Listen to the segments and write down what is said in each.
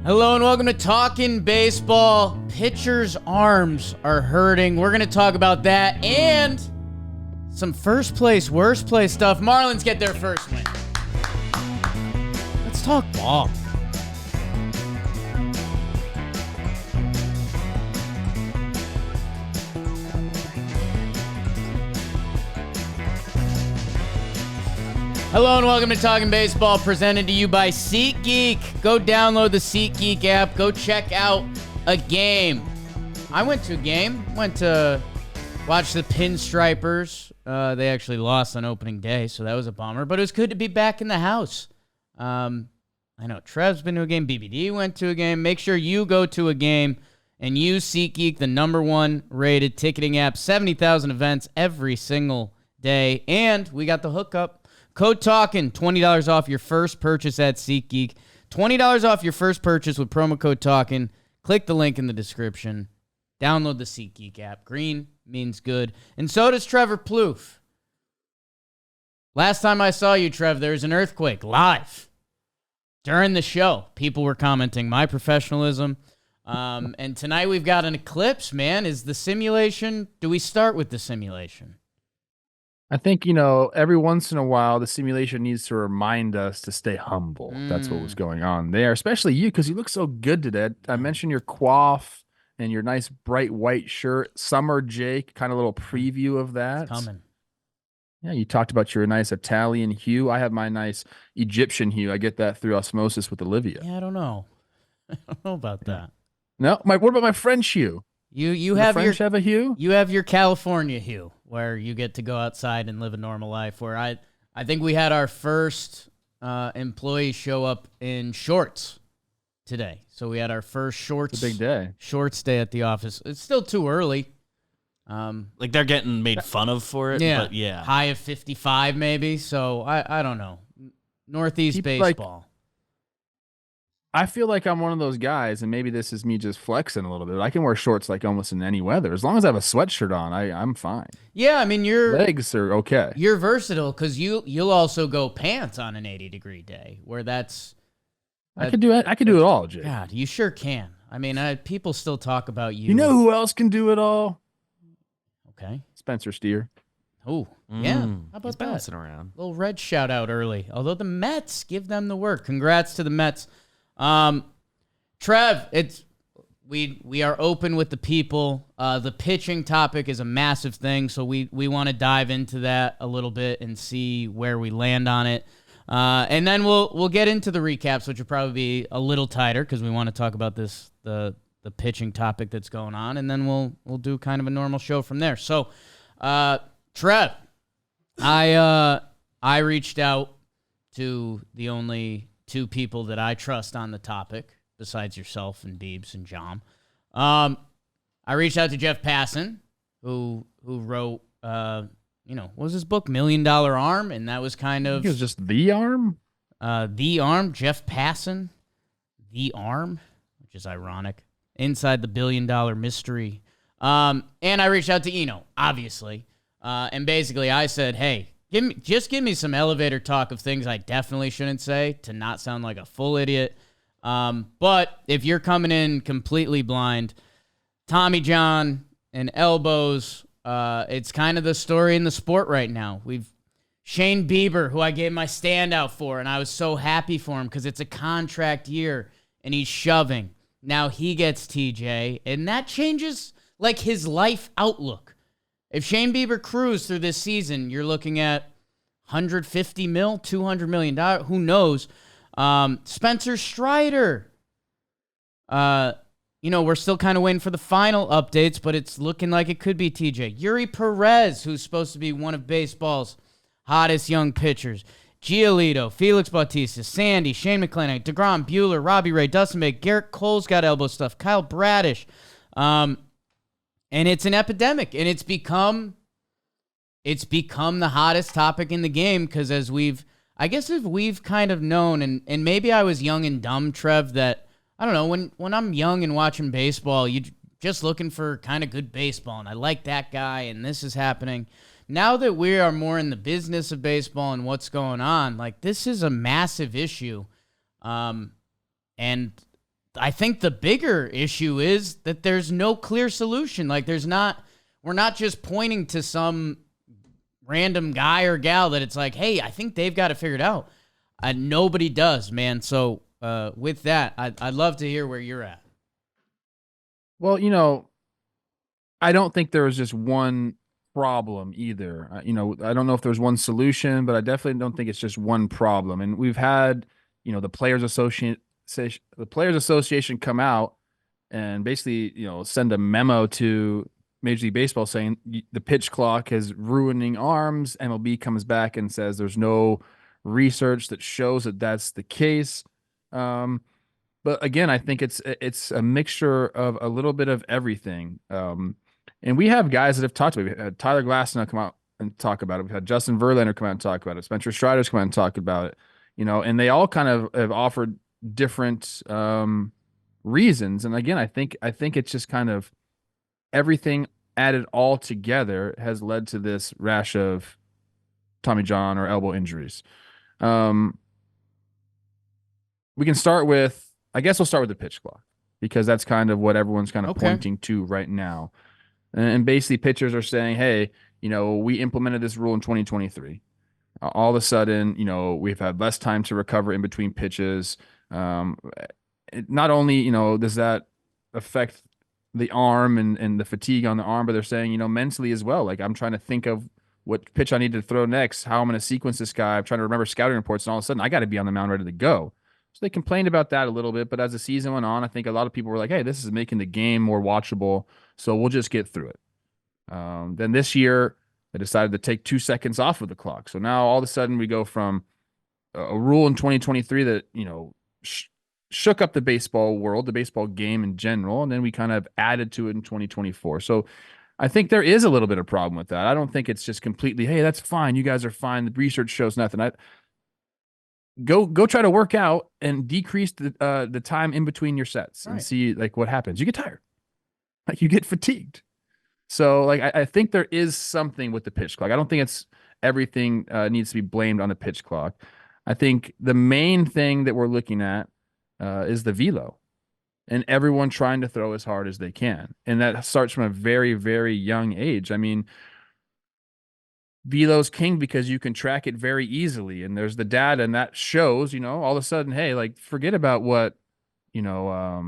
Hello and welcome to Talkin' Baseball. Pitchers' arms are hurting. We're going to talk about that and some first place, worst place stuff. Marlins get their first win. Let's talk ball. Hello and welcome to Talkin' Baseball, presented to you by SeatGeek. Go download the SeatGeek app. Go check out a game. I went to a game. Went to watch the Pinstripers. They actually lost on opening day, so that was a bummer. But it was good to be back in the house. I know Trev's been to a game. BBD went to a game. Make sure you go to a game and use SeatGeek, the #1 rated ticketing app. 70,000 events every single day. And we got the hookup. Code Talkin, $20 off your first purchase at SeatGeek. $20 off your first purchase with promo code Talkin. Click the link in the description. Download the SeatGeek app. Green means good. And so does Trevor Plouffe. Last time I saw you, Trev, there was an earthquake live. During the show, people were commenting my professionalism. And tonight we've got an eclipse, man. Is the simulation... Do we start with the simulation? I think, every once in a while, the simulation needs to remind us to stay humble. That's what was going on there, especially you, because you look so good today. I mentioned your coif and your nice bright white shirt. Summer Jake, kind of little preview of that. It's coming. Yeah, you talked about your nice Italian hue. I have my nice Egyptian hue. I get that through osmosis with Olivia. Yeah, I don't know. I don't know about that. No, what about my French hue? You have French have a hue? You have your California hue, where you get to go outside and live a normal life. Where I think we had our first employee show up in shorts today. So we had our first shorts. It's a big day. Shorts day at the office. It's still too early. Like they're getting made fun of for it. Yeah, but yeah. High of 55 maybe. So I don't know. Northeast baseball. I feel like I'm one of those guys, and maybe this is me just flexing a little bit. I can wear shorts like almost in any weather. As long as I have a sweatshirt on, I'm fine. Yeah, I mean, your legs are okay. You're versatile because you'll also go pants on an 80-degree day, where that's... I could do it. I could do it all, Jake. God, you sure can. I mean, people still talk about you. You know who else can do it all? Okay. Spencer Steer. Oh, yeah. How about He's that? bouncing around. Little red shout out early. Although the Mets, give them the work. Congrats to the Mets. Trev, we are open with the people. The pitching topic is a massive thing, so we want to dive into that a little bit and see where we land on it. And then we'll get into the recaps, which will probably be a little tighter because we want to talk about the pitching topic that's going on, and then we'll do kind of a normal show from there. So, Trev, I reached out to the only two people that I trust on the topic, besides yourself and Beebs and Jom. I reached out to Jeff Passan, who wrote, what was his book, $1 Million Arm? And that was kind of... It was just The Arm? The Arm, Jeff Passan, The Arm, which is ironic. Inside the $1 Billion Mystery. And I reached out to Eno, obviously. And basically I said, hey, give me some elevator talk of things I definitely shouldn't say to not sound like a full idiot. But if you're coming in completely blind, Tommy John and elbows, it's kind of the story in the sport right now. We've Shane Bieber, who I gave my standout for, and I was so happy for him because it's a contract year and he's shoving. Now he gets TJ, and that changes like his life outlook. If Shane Bieber cruised through this season, you're looking at 150 mil, $200 million. Who knows? Spencer Strider. We're still kind of waiting for the final updates, but it's looking like it could be TJ. Yuri Perez, who's supposed to be one of baseball's hottest young pitchers. Giolito, Felix Bautista, Sandy, Shane McClanahan, DeGrom, Buehler, Robbie Ray, Dustin May, Garrett Cole's got elbow stuff, Kyle Bradish. And it's an epidemic, and it's become the hottest topic in the game because as we've kind of known, and maybe I was young and dumb, Trev, that, I don't know, when I'm young and watching baseball, you just looking for kind of good baseball, and I like that guy, and this is happening. Now that we are more in the business of baseball and what's going on, like, this is a massive issue. And I think the bigger issue is that there's no clear solution. Like we're not just pointing to some random guy or gal that it's like, hey, I think they've got it figured out. Nobody does, man. So with that, I'd love to hear where you're at. Well, I don't think there was just one problem either. I don't know if there's one solution, but I definitely don't think it's just one problem. And we've had, the Players Association come out and basically, send a memo to Major League Baseball saying the pitch clock is ruining arms. MLB comes back and says there's no research that shows that that's the case. But again, I think it's a mixture of a little bit of everything. And we have guys that have talked about it. We had Tyler Glasnow come out and talk about it. We've had Justin Verlander come out and talk about it. Spencer Strider's come out and talk about it. And they all kind of have offered different reasons. And again, I think it's just kind of everything added all together has led to this rash of Tommy John or elbow injuries. We can start with, I guess we'll start with the pitch clock because that's kind of what everyone's kind of pointing to right now. And basically pitchers are saying, hey, we implemented this rule in 2023. All of a sudden, we've had less time to recover in between pitches. Not only, does that affect the arm and the fatigue on the arm, but they're saying, mentally as well. Like I'm trying to think of what pitch I need to throw next, how I'm going to sequence this guy. I'm trying to remember scouting reports, and all of a sudden I got to be on the mound ready to go. So they complained about that a little bit, but as the season went on, I think a lot of people were like, hey, this is making the game more watchable, so we'll just get through it. Then this year, they decided to take 2 seconds off of the clock. So now all of a sudden we go from a rule in 2023 that, shook up the baseball world, the baseball game in general, and then we kind of added to it in 2024. So I think there is a little bit of problem with that. I don't think it's just completely, hey, that's fine. You guys are fine. The research shows nothing. Go try to work out and decrease the time in between your sets and see like what happens. You get tired, like you get fatigued. So like I think there is something with the pitch clock. I don't think it's everything needs to be blamed on the pitch clock. I think the main thing that we're looking at is the velo, and everyone trying to throw as hard as they can, and that starts from a very, very young age. I mean, velo's king because you can track it very easily, and there's the data, and that shows, all of a sudden, hey, like forget about what, my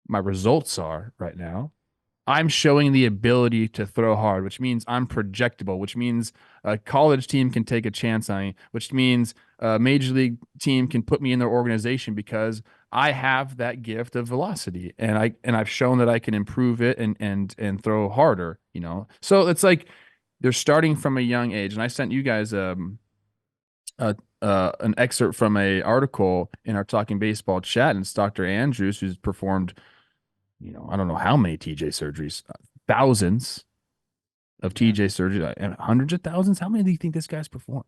results are right now. I'm showing the ability to throw hard, which means I'm projectable, which means a college team can take a chance on me, which means a major league team can put me in their organization because I have that gift of velocity, and I've shown that I can improve it and throw harder, So it's like they're starting from a young age. And I sent you guys an excerpt from a article in our Talking Baseball chat, and it's Dr. Andrews, who's performed I don't know how many TJ surgeries, thousands of TJ surgeries, and hundreds of thousands. How many do you think this guy's performed?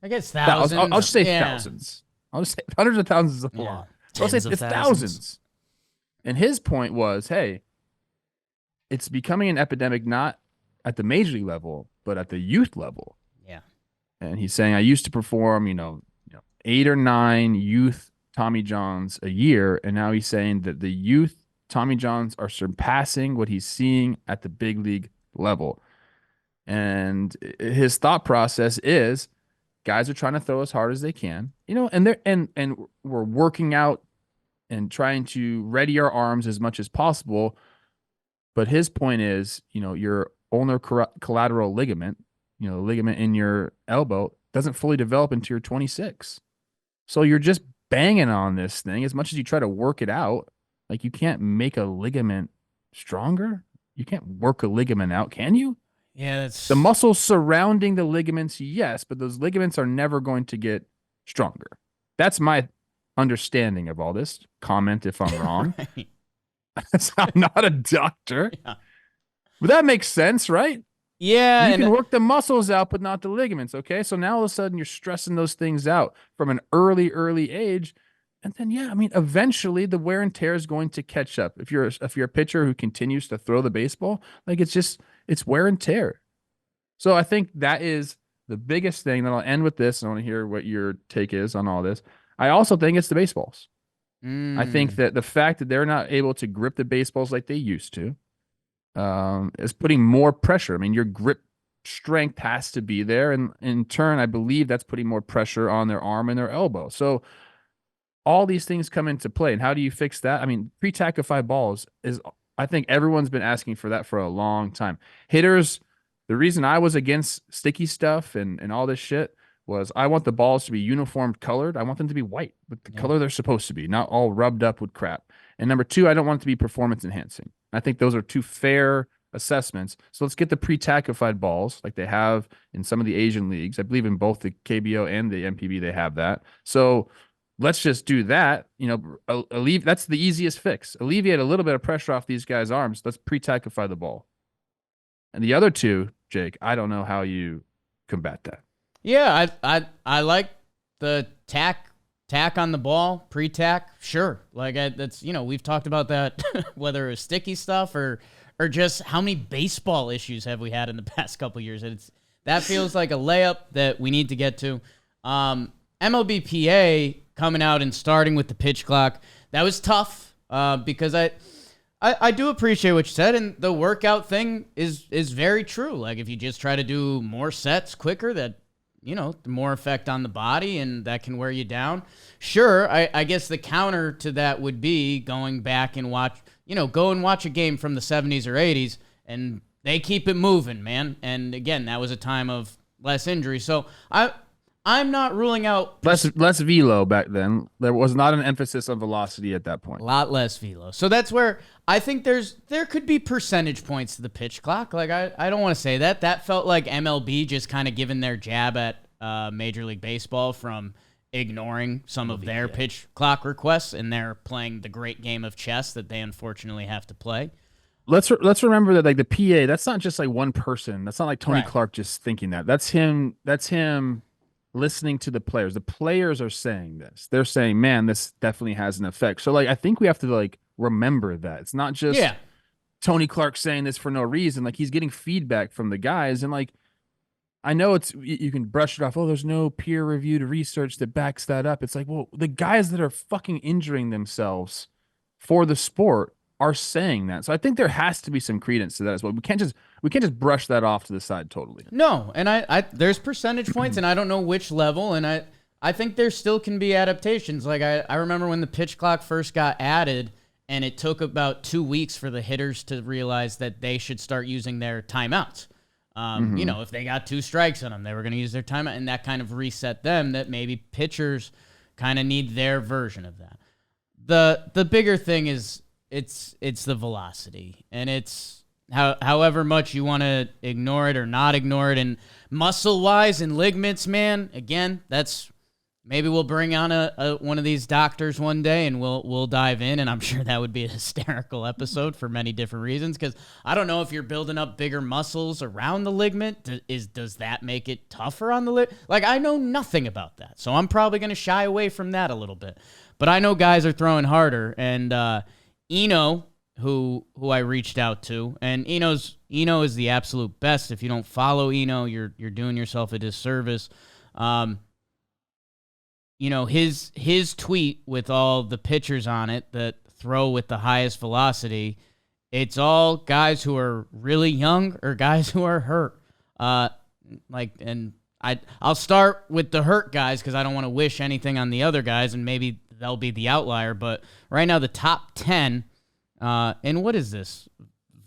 I guess thousands. I'll just say thousands. I'll just say hundreds of thousands is a lot. So I'll say it's thousands. And his point was, hey, it's becoming an epidemic not at the major league level, but at the youth level. Yeah. And he's saying, I used to perform, 8 or 9 youth Tommy Johns a year, and now he's saying that the youth Tommy Johns are surpassing what he's seeing at the big league level. And his thought process is guys are trying to throw as hard as they can, and they're and we're working out and trying to ready our arms as much as possible. But his point is, your ulnar collateral ligament, the ligament in your elbow doesn't fully develop until you're 26. So you're just banging on this thing as much as you try to work it out. Like you can't make a ligament stronger. You can't work a ligament out, can you? Yeah, that's the muscles surrounding the ligaments, yes, but those ligaments are never going to get stronger. That's my understanding of all this. Comment if I'm wrong. right. I'm not a doctor. Yeah. But that makes sense, right? Yeah. You can work the muscles out, but not the ligaments. Okay. So now all of a sudden you're stressing those things out from an early age. And then, eventually the wear and tear is going to catch up. If you're a pitcher who continues to throw the baseball, like it's wear and tear. So I think that is the biggest thing. Then I'll end with this. And I want to hear what your take is on all this. I also think it's the baseballs. I think that the fact that they're not able to grip the baseballs like they used to is putting more pressure. I mean, your grip strength has to be there, and in turn, I believe that's putting more pressure on their arm and their elbow. So all these things come into play. And how do you fix that? I mean, pre-tackified balls is, I think everyone's been asking for that for a long time. Hitters, the reason I was against sticky stuff and all this shit was I want the balls to be uniform colored. I want them to be white with the color they're supposed to be, not all rubbed up with crap. And number two, I don't want it to be performance enhancing. I think those are two fair assessments. So let's get the pre-tackified balls like they have in some of the Asian leagues. I believe in both the KBO and the MPB, they have that. So let's just do that. That's the easiest fix. Alleviate a little bit of pressure off these guys' arms. Let's pre-tackify the ball. And the other two, Jake, I don't know how you combat that. Yeah, I like the tack on the ball, pre-tack. Sure, like that's we've talked about that whether it's sticky stuff or just how many baseball issues have we had in the past couple of years. That feels like a layup that we need to get to. MLBPA coming out and starting with the pitch clock, that was tough because I do appreciate what you said, and the workout thing is very true. Like if you just try to do more sets quicker, that the more effect on the body, and that can wear you down. Sure, I guess the counter to that would be going back and go and watch a game from the 70s or 80s, and they keep it moving, man. And again, that was a time of less injury. So I'm not ruling out less velo back then. There was not an emphasis on velocity at that point. A lot less velo. So that's where I think there could be percentage points to the pitch clock. Like I don't want to say that. That felt like MLB just kind of giving their jab at Major League Baseball from ignoring some of their pitch clock requests, and they're playing the great game of chess that they unfortunately have to play. Let's remember that like the PA, that's not just like one person. That's not like Tony Clark just thinking that. That's him listening to the players. The players are saying this. They're saying, man, this definitely has an effect. So like I think we have to like remember that. It's not just Tony Clark saying this for no reason. Like he's getting feedback from the guys, and like I know you can brush it off. Oh, there's no peer-reviewed research that backs that up. It's like, well, the guys that are fucking injuring themselves for the sport are saying that. So I think there has to be some credence to that as well. We can't just brush that off to the side totally. No, and I there's percentage points, and I don't know which level, and I think there still can be adaptations. Like I remember when the pitch clock first got added, and it took about 2 weeks for the hitters to realize that they should start using their timeouts. If they got 2 strikes on them, they were going to use their timeout, and that kind of reset them. That maybe pitchers kind of need their version of that. The bigger thing is it's the velocity, and it's however much you want to ignore it or not ignore it. And muscle wise and ligaments, man, again, that's maybe we'll bring on one of these doctors one day, and we'll dive in, and I'm sure that would be a hysterical episode for many different reasons, because I don't know if you're building up bigger muscles around the ligament. Does that make it tougher on the ligament? Like, I know nothing about that, so I'm probably going to shy away from that a little bit. But I know guys are throwing harder, and Eno, who I reached out to, and Eno is the absolute best. If you don't follow Eno, you're doing yourself a disservice. His tweet with all the pitchers on it that throw with the highest velocity, it's all guys who are really young or guys who are hurt. I'll start with the hurt guys because I don't want to wish anything on the other guys, and maybe they'll be the outlier. But right now, the top 10, and what is this?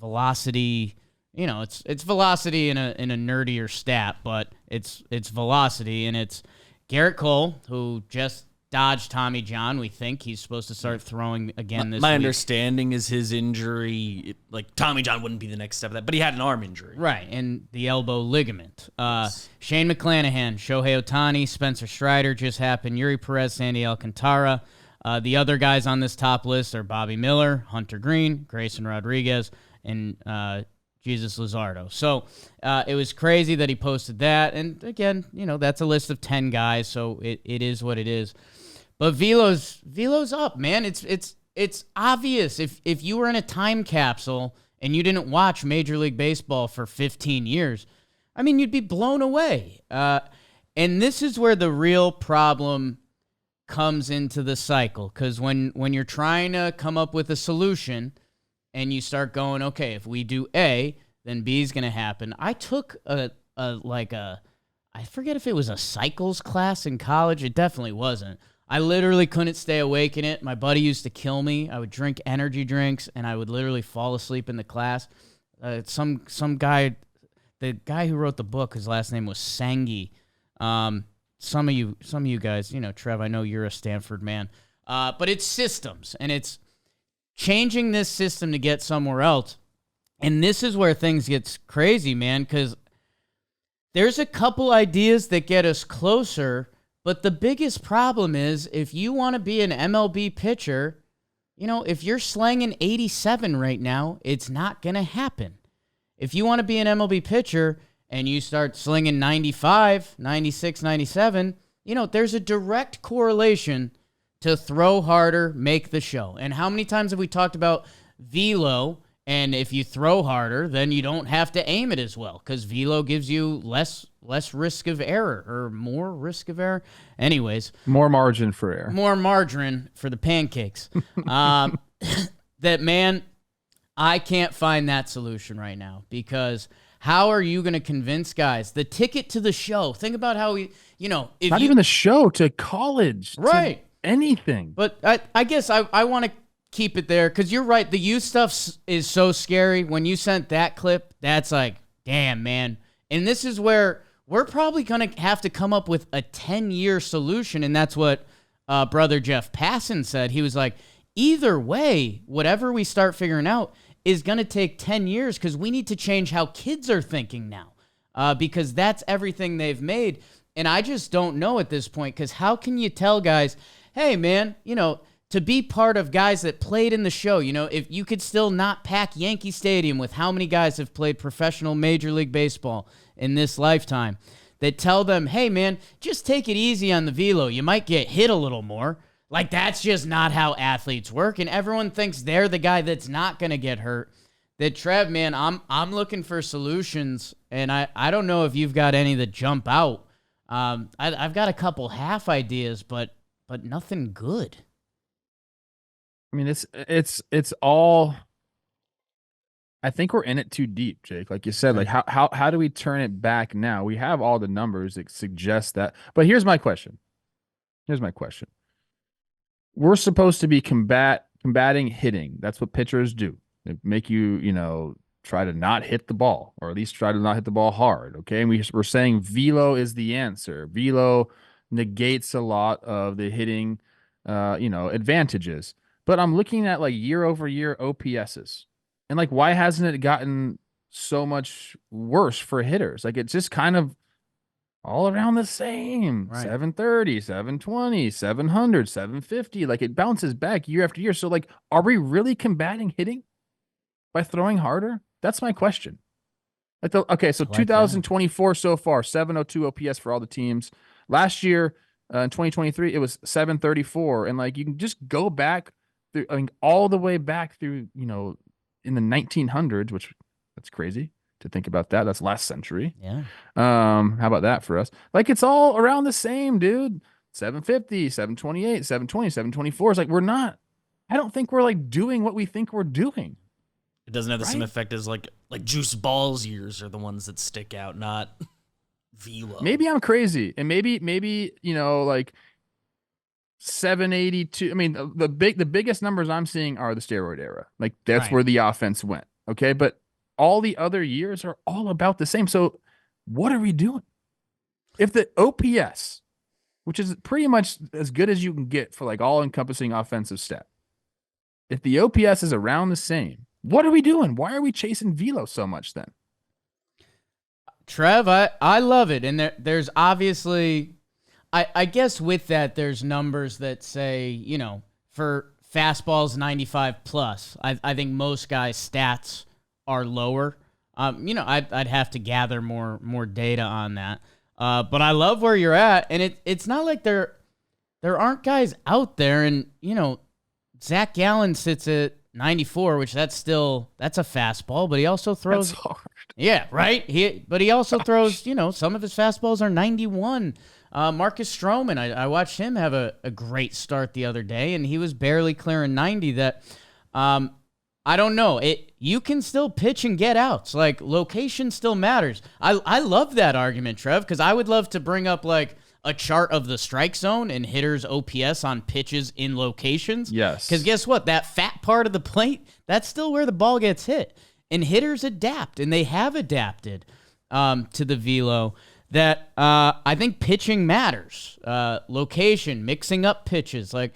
Velocity, it's velocity in a nerdier stat, but it's velocity, and it's Garrett Cole, who just dodged Tommy John. We think he's supposed to start throwing again this week. My understanding is his injury, like Tommy John wouldn't be the next step of that, but he had an arm injury. Right, and the elbow ligament. Shane McClanahan, Shohei Ohtani, Spencer Strider just happened, Yuri Perez, Sandy Alcantara. The other guys on this top list are Bobby Miller, Hunter Green, Grayson Rodriguez, and Jesus Luzardo. So it was crazy that he posted that. And again, that's a list of 10 guys, so it is what it is. But Velo's up, man. It's obvious. If you were in a time capsule and you didn't watch Major League Baseball for 15 years, I mean, you'd be blown away. And this is where the real problem comes into the cycle. Because when you're trying to come up with a solution and you start going, okay, if we do A, then B is going to happen. I took I forget if it was a cycles class in college. It definitely wasn't. I literally couldn't stay awake in it. My buddy used to kill me. I would drink energy drinks, and I would literally fall asleep in the class. Some guy, the guy who wrote the book, his last name was Sangi. Some of you guys, Trev, I know you're a Stanford man. But it's systems, and it's changing this system to get somewhere else. And this is where things get crazy, man, because there's a couple ideas that get us closer, but the biggest problem is if you want to be an MLB pitcher, if you're slanging 87 right now, it's not going to happen. If you want to be an MLB pitcher and you start slinging 95, 96, 97, there's a direct correlation to throw harder, make the show. And how many times have we talked about velo? And if you throw harder, then you don't have to aim it as well because velo gives you less risk of error or more risk of error. Anyways. More margin for error. More margarine for the pancakes. That, man, I can't find that solution right now because how are you going to convince guys? The ticket to the show. Think about how we, if Not even the show, to college. Right. To anything. But I guess I want to keep it there because you're right. The youth stuff is so scary. When you sent that clip, that's like, damn, man. And this is where we're probably going to have to come up with a 10-year solution. And that's what brother Jeff Passan said. He was like, either way, whatever we start figuring out is going to take 10 years because we need to change how kids are thinking now because that's everything they've made. And I just don't know at this point because how can you tell guys, hey, man, to be part of guys that played in the show, if you could still not pack Yankee Stadium with how many guys have played professional Major League Baseball in this lifetime, that tell them, hey, man, just take it easy on the velo. You might get hit a little more. Like, that's just not how athletes work, and everyone thinks they're the guy that's not going to get hurt. That, Trev, man, I'm looking for solutions, and I don't know if you've got any that jump out. I've got a couple half ideas, but nothing good. I mean, it's all. I think we're in it too deep, Jake. Like you said, like how do we turn it back now? We have all the numbers that suggest that. But here's my question. We're supposed to be combating hitting. That's what pitchers do. They make you, try to not hit the ball, or at least try to not hit the ball hard. Okay, and we're saying velo is the answer. Velo negates a lot of the hitting, advantages. But I'm looking at like year-over-year OPSs. And like, why hasn't it gotten so much worse for hitters? Like, it's just kind of all around the same. Right. 730, 720, 700, 750. Like, it bounces back year after year. So like, are we really combating hitting by throwing harder? That's my question. Okay, so 2024 so far, 702 OPS for all the teams. Last year, in 2023, it was 734. And like, you can just go back through, all the way back through, in the 1900s, which that's crazy to think about that. That's last century. Yeah. How about that for us? Like, it's all around the same, dude. 750, 728, 720, 724. It's like, I don't think we're like doing what we think we're doing. It doesn't have the same effect as like Juice Ball's years are the ones that stick out, not velo. Maybe I'm crazy. And maybe, like 782. I mean, the biggest numbers I'm seeing are the steroid era. Like, that's where the offense went. Okay. But all the other years are all about the same. So what are we doing? If the OPS, which is pretty much as good as you can get for like all encompassing offensive stat, if the OPS is around the same, what are we doing? Why are we chasing velo so much then? Trev, I love it. And there's obviously, I guess with that, there's numbers that say, for fastballs 95 plus, I think most guys' stats are lower. I'd have to gather more data on that. But I love where you're at. And it's not like there aren't guys out there. And, Zach Gallen sits at 94, which that's a fastball, but he also throws. That's hard. Yeah, right. But he also throws, some of his fastballs are 91. Marcus Stroman, I watched him have a great start the other day, and he was barely clearing 90. That I don't know. You can still pitch and get outs. Like, location still matters. I love that argument, Trev, because I would love to bring up, like, a chart of the strike zone and hitters' OPS on pitches in locations. Yes. Because guess what? That fat part of the plate, that's still where the ball gets hit. And hitters adapt, and they have adapted to the velo. That I think pitching matters. Location, mixing up pitches. Like,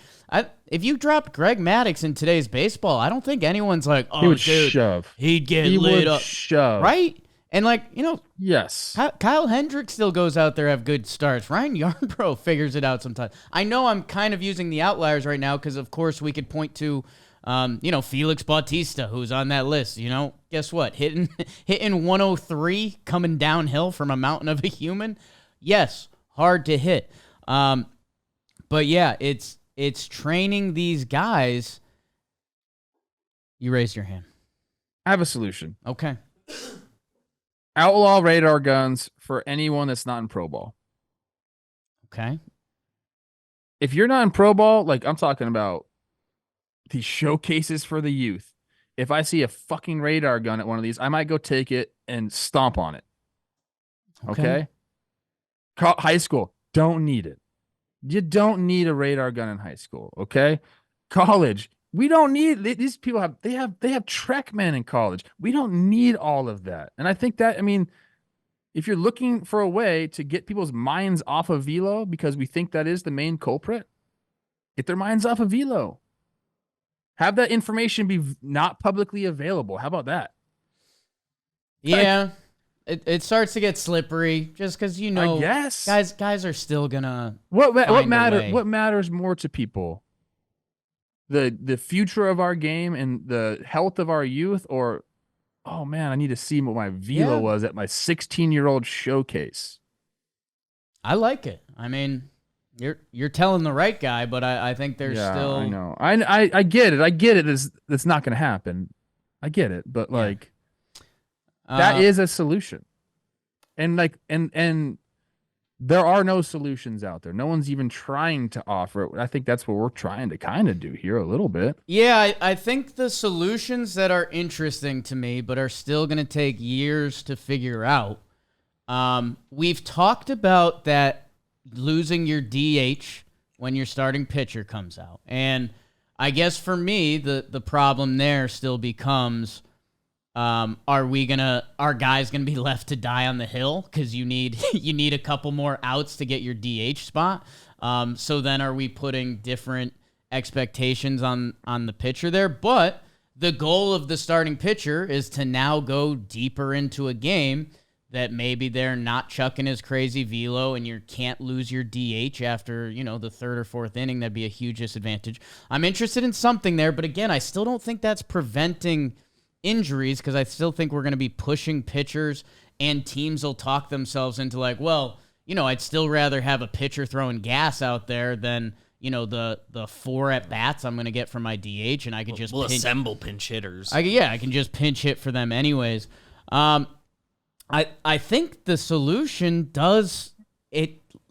if you dropped Greg Maddux in today's baseball, I don't think anyone's like, oh, He would dude, shove. he'd get lit up. Shove. Right? And, like, you know, Yes. Kyle Hendricks still goes out there, have good starts. Ryan Yarbrough figures it out sometimes. I know I'm kind of using the outliers right now because, of course, we could point to, Felix Bautista, who's on that list. You know, guess what? Hitting 103 coming downhill from a mountain of a human. Yes, hard to hit. But, yeah, it's training these guys. You raised your hand. I have a solution. Okay. Outlaw radar guns for anyone that's not in pro ball. Okay. If you're not in pro ball, like I'm talking about these showcases for the youth. If I see a fucking radar gun at one of these, I might go take it and stomp on it. Okay? High school, don't need it. You don't need a radar gun in high school, okay? College, we don't need these people they have TrackMan in college. We don't need all of that. And I think that, I mean, if you're looking for a way to get people's minds off of velo because we think that is the main culprit, get their minds off of velo. Have that information be not publicly available. How about that? Yeah. It starts to get slippery just because, you know, I guess guys are still gonna what way. matters more to people? The future of our game and the health of our youth, or oh man, I need to see what my velo was at my 16-year-old showcase. I like it. I mean, you're telling the right guy, but I think there's still. I know. I get it. I get it. That's not going to happen. I get it, but like that is a solution, and like and there are no solutions out there. No one's even trying to offer it. I think that's what we're trying to kind of do here a little bit. Yeah, I think the solutions that are interesting to me, but are still going to take years to figure out. We've talked about that losing your DH when your starting pitcher comes out. And I guess for me, the problem there still becomes, are guys gonna be left to die on the hill because you need a couple more outs to get your DH spot? So then are we putting different expectations on the pitcher there? But the goal of the starting pitcher is to now go deeper into a game that maybe they're not chucking as crazy velo and you can't lose your DH after, the third or fourth inning. That'd be a huge disadvantage. I'm interested in something there, but again, I still don't think that's preventing injuries because I still think we're going to be pushing pitchers and teams will talk themselves into like, well, I'd still rather have a pitcher throwing gas out there than, the 4 at-bats I'm going to get from my DH, and I could just assemble pinch hitters. I can just pinch hit for them anyways. I think the solution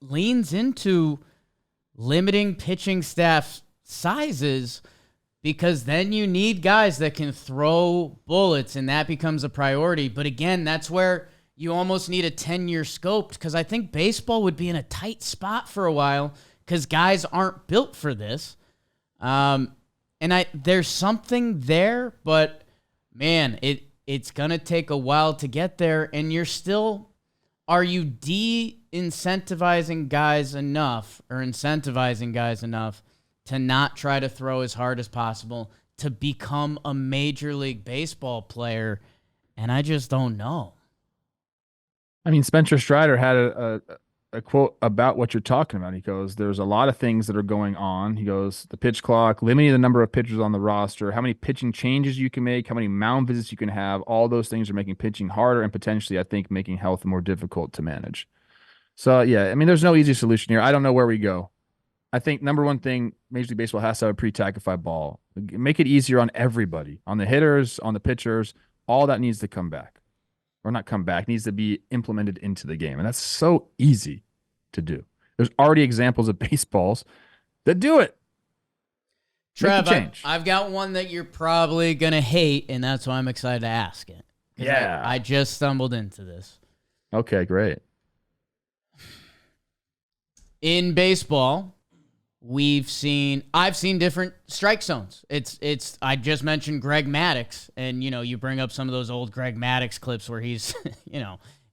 leans into limiting pitching staff sizes because then you need guys that can throw bullets and that becomes a priority. But again, that's where you almost need a 10-year scope because I think baseball would be in a tight spot for a while because guys aren't built for this. There's something there, but man, it's going to take a while to get there, and are you de-incentivizing guys enough or incentivizing guys enough to not try to throw as hard as possible to become a Major League Baseball player? And I just don't know. I mean, Spencer Strider had a quote about what you're talking about. He goes, there's a lot of things that are going on. He goes, the pitch clock, limiting the number of pitchers on the roster, how many pitching changes you can make, how many mound visits you can have. All those things are making pitching harder and potentially, I think, making health more difficult to manage. So, yeah, I mean, there's no easy solution here. I don't know where we go. I think number one thing, Major League Baseball has to have a pre-tackified ball. Make it easier on everybody, on the hitters, on the pitchers. All that needs to come back. Or not come back, needs to be implemented into the game. And that's so easy to do. There's already examples of baseballs that do it. Trev, I've got one that you're probably going to hate, and that's why I'm excited to ask it. Yeah. I just stumbled into this. Okay, great. In baseball, I've seen different strike zones. I just mentioned Greg Maddux, and you bring up some of those old Greg Maddux clips where he's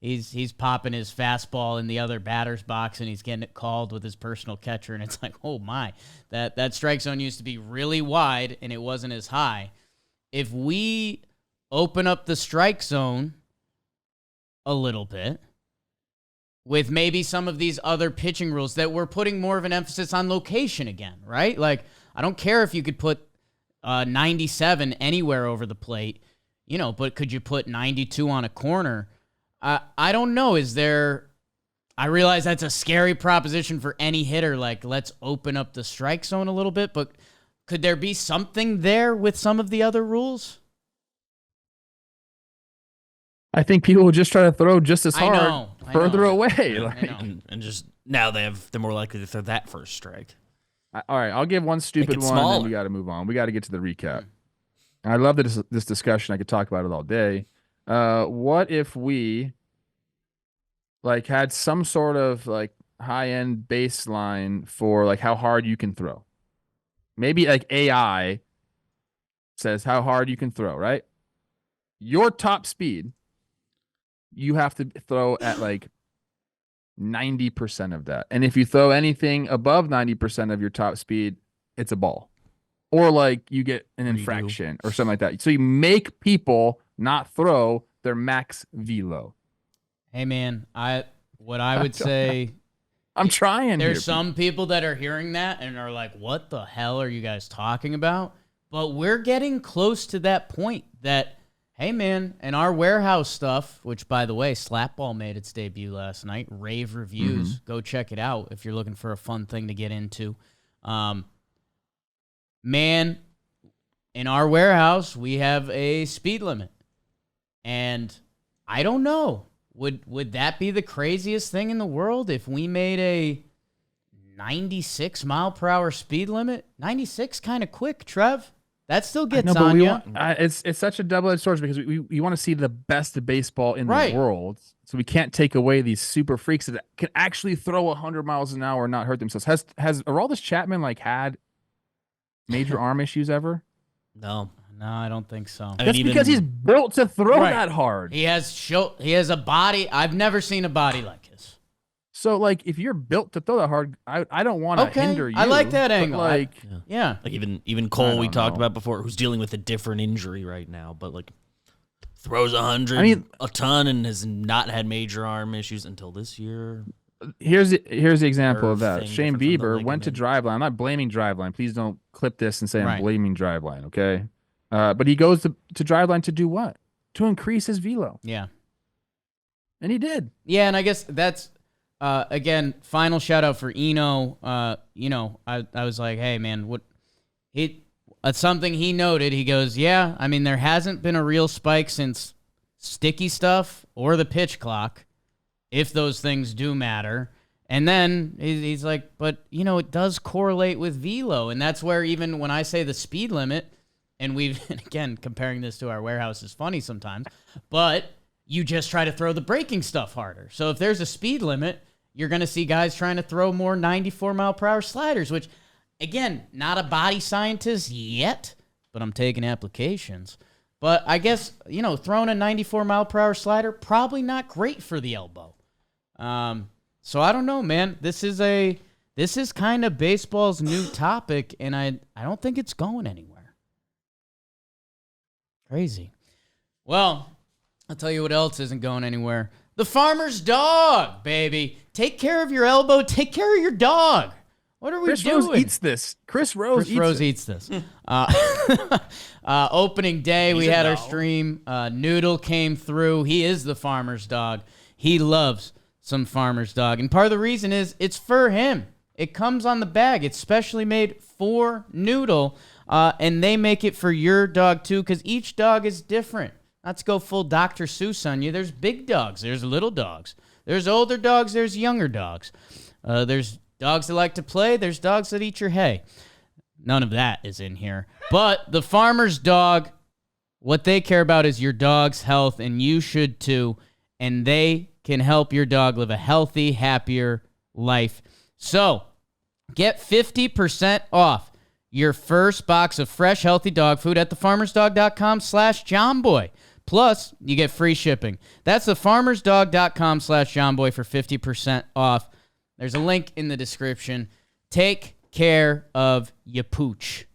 he's popping his fastball in the other batter's box and he's getting it called with his personal catcher, and it's like, oh my, that strike zone used to be really wide and it wasn't as high. If we open up the strike zone a little bit with maybe some of these other pitching rules that we're putting more of an emphasis on location again, right? Like, I don't care if you could put 97 anywhere over the plate, but could you put 92 on a corner? I don't know. I realize that's a scary proposition for any hitter. Like, let's open up the strike zone a little bit, but could there be something there with some of the other rules? I think people will just try to throw just as hard, further away. And just now they're more likely to throw that first strike. All right, I'll give one stupid one, and then we got to move on. We got to get to the recap. I love this discussion. I could talk about it all day. What if we had some sort of high-end baseline for how hard you can throw? Maybe AI says how hard you can throw, right? Your top speed, you have to throw at 90% of that. And if you throw anything above 90% of your top speed, it's a ball. Or you get an infraction or something like that. So you make people not throw their max velo. Hey man, what I would say, I'm trying. There's some people that are hearing that and are like, what the hell are you guys talking about? But we're getting close to that point that, hey man, and our warehouse stuff, which by the way, SLAPBALL made its debut last night, rave reviews. Mm-hmm. Go check it out if you're looking for a fun thing to get into. Man, in our warehouse, we have a speed limit. And I don't know. Would that be the craziest thing in the world if we made a 96 mile per hour speed limit? 96 kind of quick, Trev. That still gets on you. It's such a double-edged sword because we want to see the best of baseball in the world. So we can't take away these super freaks that can actually throw 100 miles an hour and not hurt themselves. Has Aroldis Chapman had major arm issues ever? No, I don't think so. That's because he's built to throw that hard. He has a body. I've never seen a body like his. So, if you're built to throw that hard, I don't want to hinder you. I like that angle. Yeah. Even Cole, we talked about before, who's dealing with a different injury right now, but throws 100 a ton and has not had major arm issues until this year. Here's the example of that. Shane Bieber went to Driveline. I'm not blaming Driveline. Please don't clip this and say I'm blaming Driveline, okay? But he goes to Driveline to do what? To increase his velo. Yeah. And he did. Yeah, and I guess that's... again, final shout out for Eno. I was like, hey man, something he noted. He goes, yeah, there hasn't been a real spike since sticky stuff or the pitch clock, if those things do matter. And then he's like, but it does correlate with velo, and that's where even when I say the speed limit, and again, comparing this to our warehouse is funny sometimes, but you just try to throw the breaking stuff harder. So if there's a speed limit, you're going to see guys trying to throw more 94 mile per hour sliders, which, again, not a body scientist yet, but I'm taking applications. But I guess, throwing a 94 mile per hour slider, probably not great for the elbow. So I don't know, man. This is kind of baseball's new topic, and I don't think it's going anywhere. Crazy. Well, I'll tell you what else isn't going anywhere. The farmer's dog, baby. Take care of your elbow. Take care of your dog. What are we doing? Chris Rose eats this. Chris Rose eats this. Opening day, we had our stream. Noodle came through. He is the farmer's dog. He loves some farmer's dog. And part of the reason is it's for him. It comes on the bag. It's specially made for Noodle. And they make it for your dog, too, because each dog is different. Not to go full Dr. Seuss on you. There's big dogs. There's little dogs. There's older dogs. There's younger dogs. There's dogs that like to play. There's dogs that eat your hay. None of that is in here. But the farmer's dog, what they care about is your dog's health, and you should too. And they can help your dog live a healthy, happier life. So get 50% off your first box of fresh, healthy dog food at thefarmersdog.com/JohnBoy. Plus, you get free shipping. That's thefarmersdog.com/JohnBoy for 50% off. There's a link in the description. Take care of your pooch.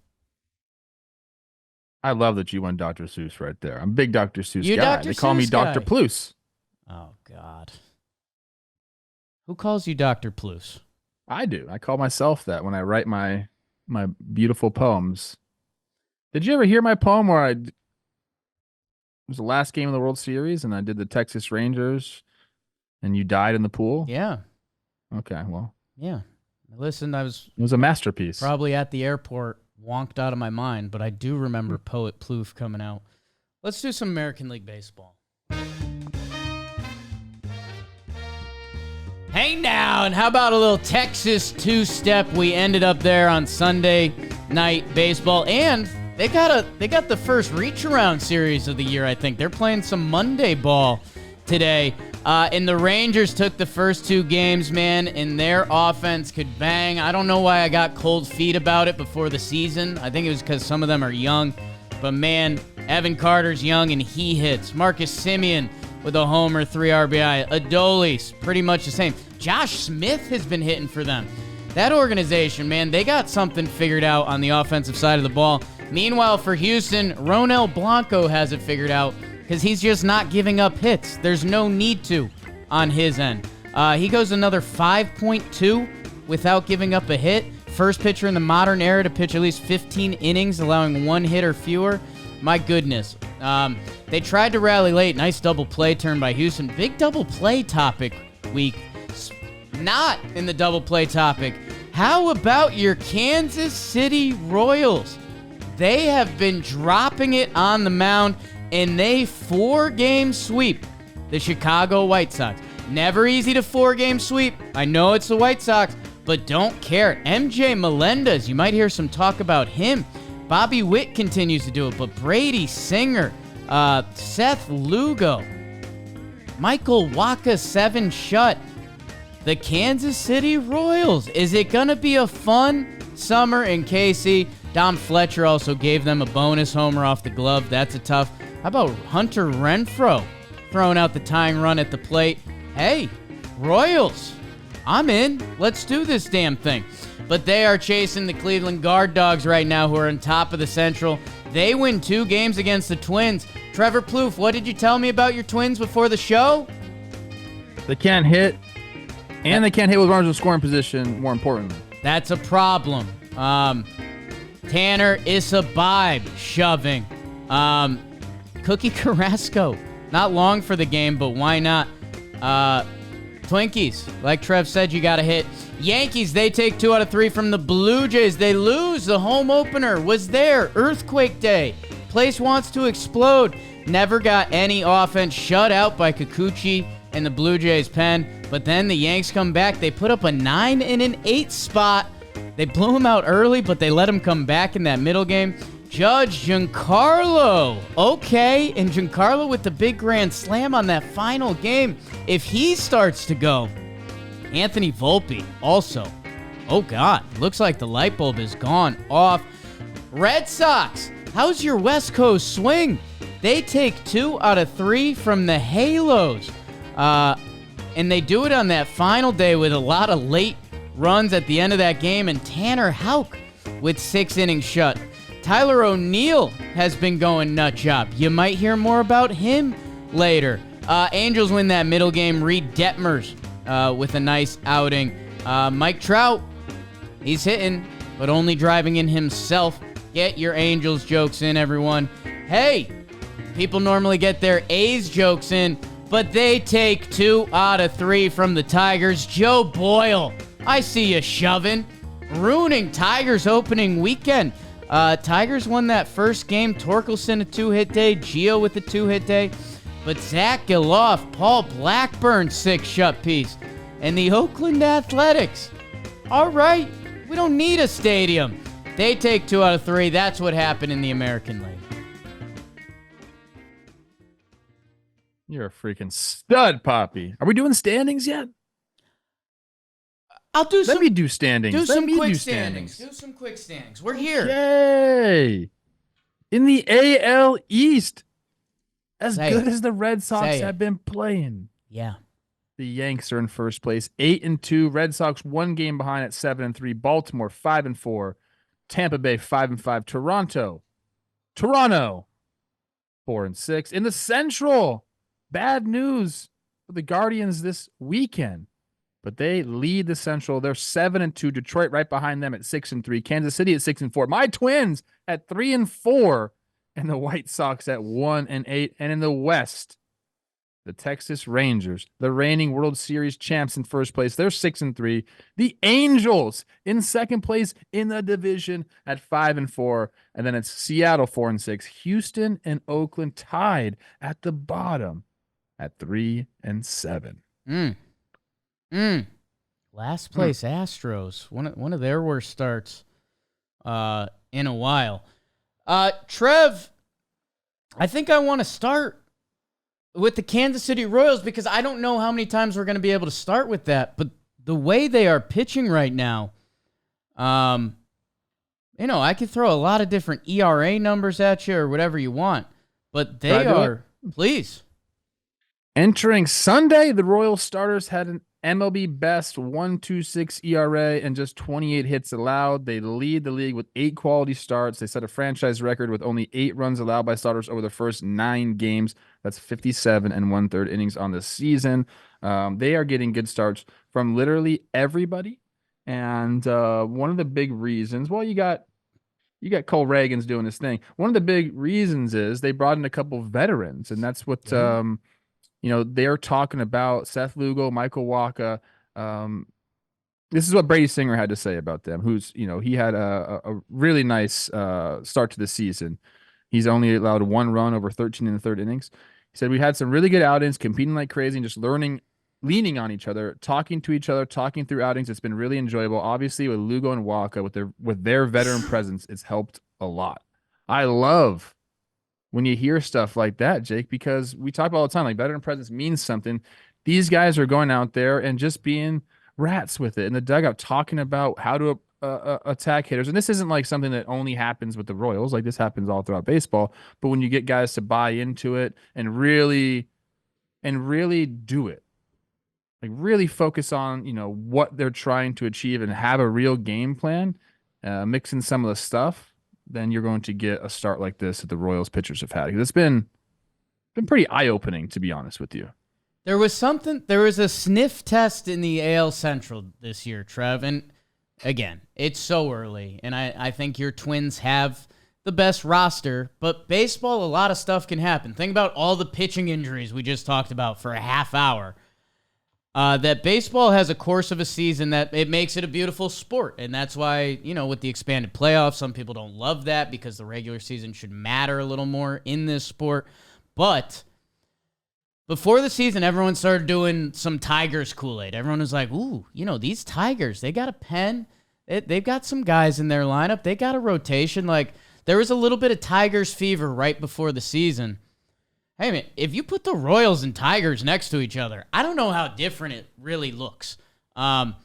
I love that you went Dr. Seuss right there. I'm a big Dr. Seuss You guy. Dr. They call me Seuss Dr. guy. Plous. Oh, God. Who calls you Dr. Plous? I do. I call myself that when I write my beautiful poems. Did you ever hear my poem where it was the last game of the World Series and I did the Texas Rangers and you died in the pool? Yeah. Okay, well. Yeah. Listen, I was It was a masterpiece. probably at the airport, wonked out of my mind, but I do remember Poet Plouffe coming out. Let's do some American League Baseball. Hey now, and how about a little Texas two-step? We ended up there on Sunday night baseball, and they got the first reach-around series of the year, I think. They're playing some Monday ball today. And the Rangers took the first two games, man, and their offense could bang. I don't know why I got cold feet about it before the season. I think it was because some of them are young. But, man, Evan Carter's young, and he hits. Marcus Semien with a homer, 3 RBI. Adolis, pretty much the same. Josh Smith has been hitting for them. That organization, man, they got something figured out on the offensive side of the ball. Meanwhile, for Houston, Ronel Blanco has it figured out because he's just not giving up hits. There's no need to on his end. He goes another 5.2 without giving up a hit. First pitcher in the modern era to pitch at least 15 innings, allowing 1 hit or fewer. My goodness. They tried to rally late. Nice double play turn by Houston. Big double play topic week. Not in the double play topic. How about your Kansas City Royals? They have been dropping it on the mound, and they 4-game sweep the Chicago White Sox. Never easy to 4-game sweep. I know it's the White Sox, but don't care. MJ Melendez, you might hear some talk about him. Bobby Witt continues to do it, but Brady Singer, Seth Lugo, Michael Wacha 7 shut. The Kansas City Royals. Is it going to be a fun summer in KC? Dom Fletcher also gave them a bonus homer off the glove. That's a tough. How about Hunter Renfroe throwing out the tying run at the plate? Hey, Royals, I'm in. Let's do this damn thing. But they are chasing the Cleveland Guard Dogs right now, who are on top of the Central. They win 2 games against the Twins. Trevor Plouffe, what did you tell me about your Twins before the show? They can't hit, and they can't hit with runners in scoring position, more importantly. That's a problem. Tanner Issa-Bibe shoving. Cookie Carrasco, not long for the game, but why not? Twinkies, like Trev said, you got to hit. Yankees, they take 2 out of 3 from the Blue Jays. They lose. The home opener was there. Earthquake day. Place wants to explode. Never got any offense. Shut out by Kikuchi and the Blue Jays pen. But then the Yanks come back. They put up a 9 and an 8 spot. They blew him out early, but they let him come back in that middle game. Judge Giancarlo. Okay, and Giancarlo with the big grand slam on that final game. If he starts to go, Anthony Volpe also. Oh, God. Looks like the light bulb is gone off. Red Sox. How's your West Coast swing? They take 2 out of 3 from the Halos. And they do it on that final day with a lot of late runs at the end of that game. And Tanner Houck with 6 innings shut. Tyler O'Neill has been going nut job. You might hear more about him later. Angels win that middle game. Reed Detmers with a nice outing. Mike Trout, he's hitting, but only driving in himself. Get your Angels jokes in, everyone. Hey, people normally get their A's jokes in, but they take 2 out of 3 from the Tigers. Joe Boyle, I see you shoving. Ruining Tigers opening weekend. Tigers won that first game. Torkelson a 2-hit day. Gio with a 2-hit day. But Zach Geloff, Paul Blackburn 6 shut piece. And the Oakland Athletics. All right, we don't need a stadium. They take 2 out of 3. That's what happened in the American League. You're a freaking stud, Poppy. Are we doing standings yet? Let me do standings. Do Let some me quick do standings. Do some quick standings. We're here. Yay! In the AL East, as good as the Red Sox have been playing. Yeah. The Yanks are in first place, 8-2. Red Sox 1 game behind at 7-3. Baltimore 5-4. Tampa Bay 5-5. Toronto 4-6. In the Central, bad news for the Guardians this weekend, but they lead the Central. They're 7-2. Detroit right behind them at 6-3. Kansas City at 6-4. My Twins at 3-4, and the White Sox at 1-8. And in the West, the Texas Rangers, the reigning World Series champs, in first place. They're 6-3. The Angels in second place in the division at 5-4. And then it's Seattle 4-6. Houston and Oakland tied at the bottom at 3-7. Last place Astros. One of their worst starts in a while. Trev, I think I want to start with the Kansas City Royals because I don't know how many times we're going to be able to start with that, but the way they are pitching right now, I could throw a lot of different ERA numbers at you or whatever you want, but they are, please. Entering Sunday, the Royals starters had an MLB best 1.26 ERA and just 28 hits allowed. They lead the league with 8 quality starts. They set a franchise record with only 8 runs allowed by starters over the first 9 games. That's 57 1/3 innings on the season. They are getting good starts from literally everybody. And one of the big reasons, well, you got Cole Reagan's doing his thing. One of the big reasons is they brought in a couple of veterans, and that's what they're talking about. Seth Lugo, Michael Wacha. This is what Brady Singer had to say about them. He had a really nice start to the season. He's only allowed 1 run over 13 in the 3rd innings. He said, we had some really good outings, competing like crazy, and just leaning on each other, talking to each other, talking through outings. It's been really enjoyable. Obviously, with Lugo and Wacha, with their veteran presence, it's helped a lot. I love when you hear stuff like that, Jake, because we talk all the time, like veteran presence means something. These guys are going out there and just being rats with it in the dugout, talking about how to attack hitters. And this isn't like something that only happens with the Royals. Like, this happens all throughout baseball. But when you get guys to buy into it and really do it, like really focus on, what they're trying to achieve and have a real game plan, mix in some of the stuff, then you're going to get a start like this that the Royals pitchers have had. It's been pretty eye-opening, to be honest with you. There was a sniff test in the AL Central this year, Trev, and again, it's so early, and I think your Twins have the best roster, but baseball, a lot of stuff can happen. Think about all the pitching injuries we just talked about for a half hour. That baseball has a course of a season that it makes it a beautiful sport, and that's why, with the expanded playoffs, some people don't love that because the regular season should matter a little more in this sport, but before the season, everyone started doing some Tigers Kool-Aid. Everyone was like, ooh, these Tigers, they got a pen. They've got some guys in their lineup. They got a rotation. Like, there was a little bit of Tigers fever right before the season. Hey, man, if you put the Royals and Tigers next to each other, I don't know how different it really looks. And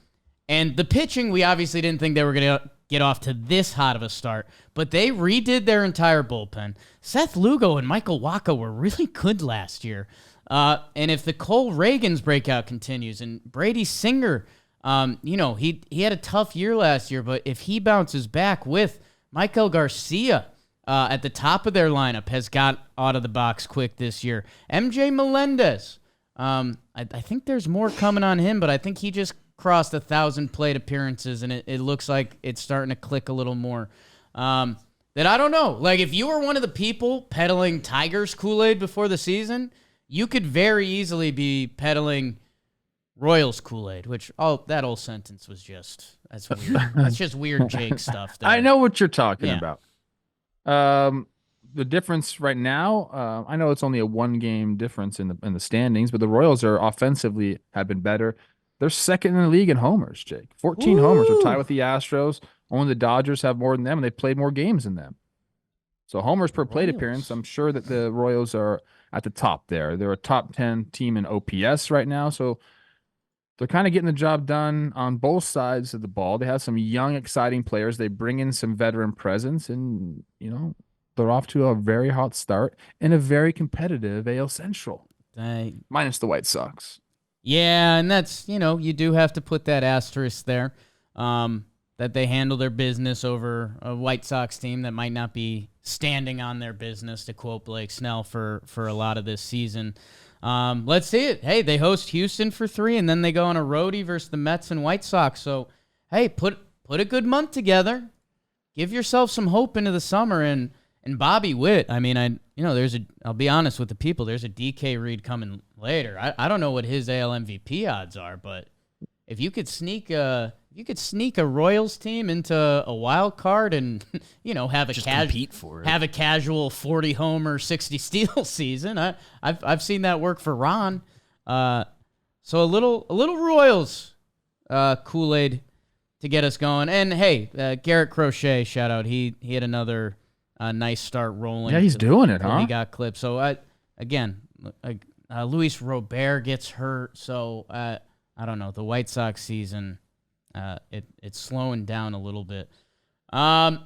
the pitching, we obviously didn't think they were going to get off to this hot of a start, but they redid their entire bullpen. Seth Lugo and Michael Wacha were really good last year. And if the Cole Reagan's breakout continues and Brady Singer, he had a tough year last year, but if he bounces back with Michael Garcia at the top of their lineup, has got out of the box quick this year. MJ Melendez, I think there's more coming on him, but I think he just crossed 1,000 plate appearances, and it looks like it's starting to click a little more. That I don't know. Like, if you were one of the people peddling Tigers Kool-Aid before the season, you could very easily be peddling Royals Kool-Aid, which that whole sentence was that's weird. That's just weird Jake stuff there. I know what you're talking about. The difference right now, I know it's only a 1-game difference in the standings, but the Royals are offensively have been better. They're second in the league in homers, Jake. 14 homers. They're tied with the Astros. Only the Dodgers have more than them, and they played more games than them. So homers per plate appearance, I'm sure that the Royals are at the top there. They're a top 10 team in OPS right now, so they're kind of getting the job done on both sides of the ball. They have some young, exciting players. They bring in some veteran presence, and, they're off to a very hot start in a very competitive AL Central. Minus the White Sox. Yeah, and that's, you do have to put that asterisk there, that they handle their business over a White Sox team that might not be standing on their business, to quote Blake Snell, for a lot of this season. Let's see it. Hey, they host Houston for 3, and then they go on a roadie versus the Mets and White Sox. So, hey, put a good month together. Give yourself some hope into the summer. And Bobby Witt, I mean, I'll be honest with the people, there's a DK Reed coming later. I don't know what his AL MVP odds are, but if you could sneak a Royals team into a wild card and have compete for it. Have a casual 40 homer 60 steal season. I've seen that work for Ron. So a little Royals Kool-Aid to get us going. And hey, Garrett Crochet, shout out. He had another nice start rolling. Yeah, he's doing it, huh? He got clipped. So Luis Robert gets hurt. So I don't know. The White Sox season, it's slowing down a little bit. Do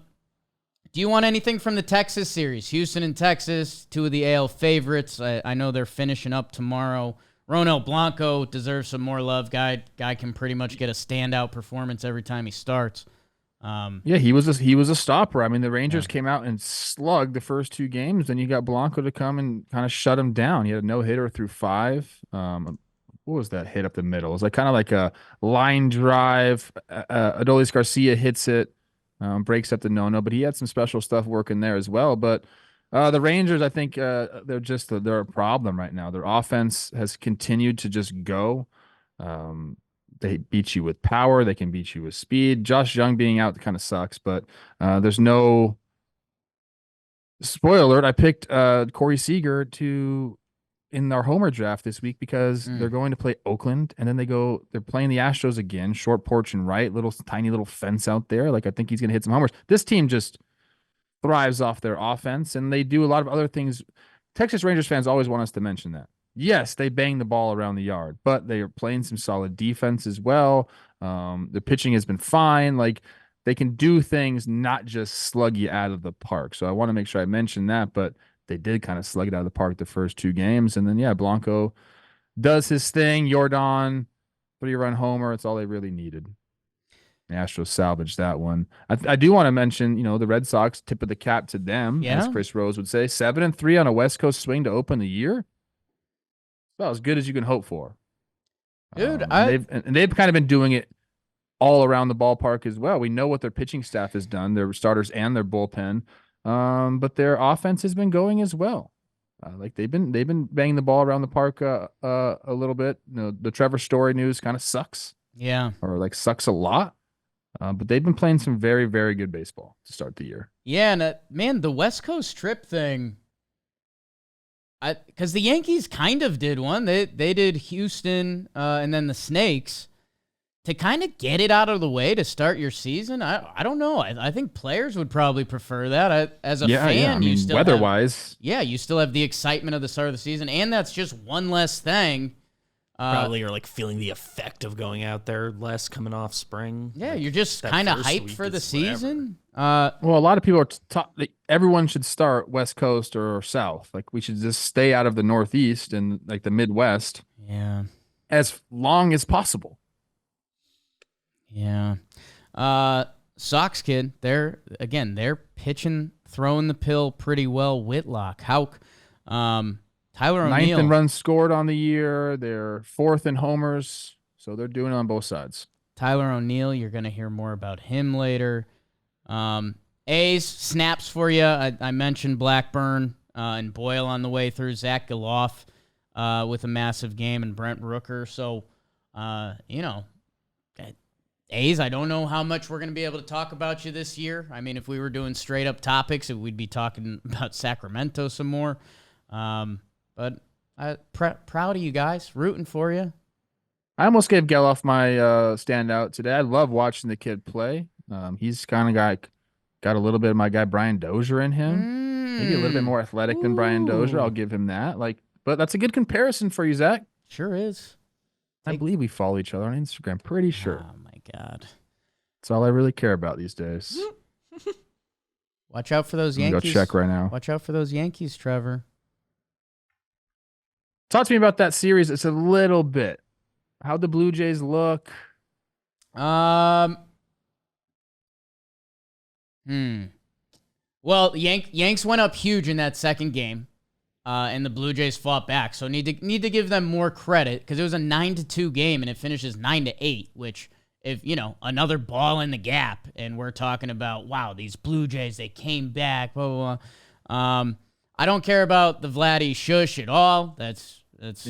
you want anything from the Texas series? Houston and Texas, 2 of the AL favorites. I know they're finishing up tomorrow. Ronel Blanco deserves some more love. Guy can pretty much get a standout performance every time he starts. Yeah, he was a stopper. I mean, the Rangers came out and slugged the first 2 games. Then you got Blanco to come and kind of shut him down. He had a no-hitter through 5. What was that hit up the middle? It was kind of like a line drive. Adolis Garcia hits it, breaks up the no-no, but he had some special stuff working there as well. But the Rangers, I think they're a problem right now. Their offense has continued to just go. They beat you with power. They can beat you with speed. Josh Young being out kind of sucks, but there's no spoiler alert. I picked Corey Seager in our homer draft this week because they're going to play Oakland, and then they're playing the Astros again, short porch and right, tiny little fence out there. I think he's going to hit some homers. This team just thrives off their offense, and they do a lot of other things. Texas Rangers fans always want us to mention that. Yes, they bang the ball around the yard, but they are playing some solid defense as well. The pitching has been fine. They can do things, not just slug you out of the park. So I want to make sure I mention that, but they did kind of slug it out of the park the first 2 games. And then, Blanco does his thing. Jordan, 3-run homer. It's all they really needed. The Astros salvaged that one. I do want to mention, the Red Sox, tip of the cap to them, as Chris Rose would say. 7-3 on a West Coast swing to open the year. About as good as you can hope for. Dude, they've kind of been doing it all around the ballpark as well. We know what their pitching staff has done, their starters and their bullpen. But their offense has been going as well. They've been banging the ball around the park a little bit. The Trevor Story news kind of sucks. Yeah. Or sucks a lot. But they've been playing some very, very good baseball to start the year. Yeah, and man, the West Coast trip thing, because the Yankees kind of did one. They did Houston and then the Snakes to kind of get it out of the way to start your season. I don't know. I think players would probably prefer that. As a fan, you still weather-wise. You still have the excitement of the start of the season, and that's just one less thing. Probably are feeling the effect of going out there less coming off spring. Yeah, you're just kind of hyped for the season. Well, a lot of people are everyone should start West Coast or South. We should just stay out of the Northeast and the Midwest. Yeah. As long as possible. Yeah. Sox kid, they're pitching, throwing the pill pretty well. Whitlock, Houck, Tyler O'Neill. 9th in runs scored on the year. They're 4th in homers. So they're doing it on both sides. Tyler O'Neill, you're going to hear more about him later. A's, snaps for you. I mentioned Blackburn and Boyle on the way through. Zach Geloff with a massive game and Brent Rooker. So, A's, I don't know how much we're going to be able to talk about you this year. I mean, if we were doing straight up topics, we'd be talking about Sacramento some more. But proud of you guys, rooting for you. I almost gave Geloff my standout today. I love watching the kid play. He's kind of got a little bit of my guy Brian Dozier in him. Maybe a little bit more athletic than Brian Dozier. I'll give him that. But that's a good comparison for you, Zach. Sure is. I believe we follow each other on Instagram. Pretty sure. Oh my God. That's all I really care about these days. Watch out for those Yankees. Go check right now. Watch out for those Yankees, Trevor. Talk to me about that series. It's a little bit. How'd the Blue Jays look? Well, Yanks went up huge in that second game, and the Blue Jays fought back. So need to give them more credit because it was a 9-2 game and it finishes 9-8, which if another ball in the gap, and we're talking about wow, these Blue Jays, they came back. Blah blah blah. I don't care about the Vladdy shush at all. That's his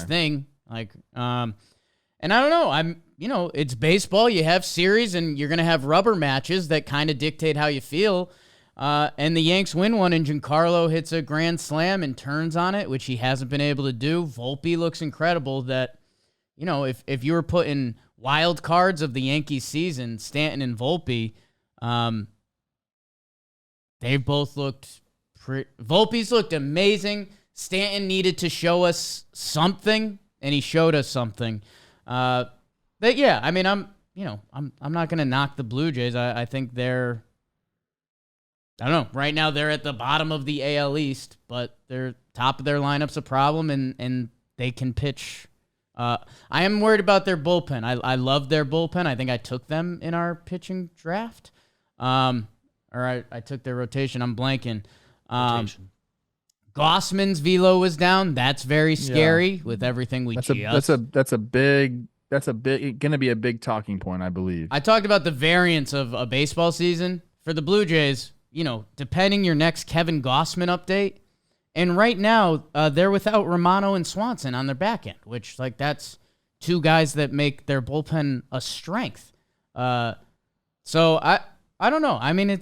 thing. And I don't know. It's baseball. You have series, and you're gonna have rubber matches that kind of dictate how you feel. And the Yanks win one, and Giancarlo hits a grand slam and turns on it, which he hasn't been able to do. Volpe looks incredible. That, if you were putting wild cards of the Yankees season, Stanton and Volpe, they both looked Volpe's looked amazing. Stanton needed to show us something, and he showed us something. I'm not gonna knock the Blue Jays. I think they're, I don't know. Right now they're at the bottom of the AL East, but they're top of their lineup's a problem, and they can pitch. I am worried about their bullpen. I love their bullpen. I think I took them in our pitching draft. Or I took their rotation. I'm blanking. Gossman's velo was down. That's very scary with everything we that's a big gonna be a big talking point, I believe. I talked about the variance of a baseball season for the Blue Jays. Depending your next Kevin Gossman update, and right now they're without Romano and Swanson on their back end, which that's two guys that make their bullpen a strength. So I don't know. I mean,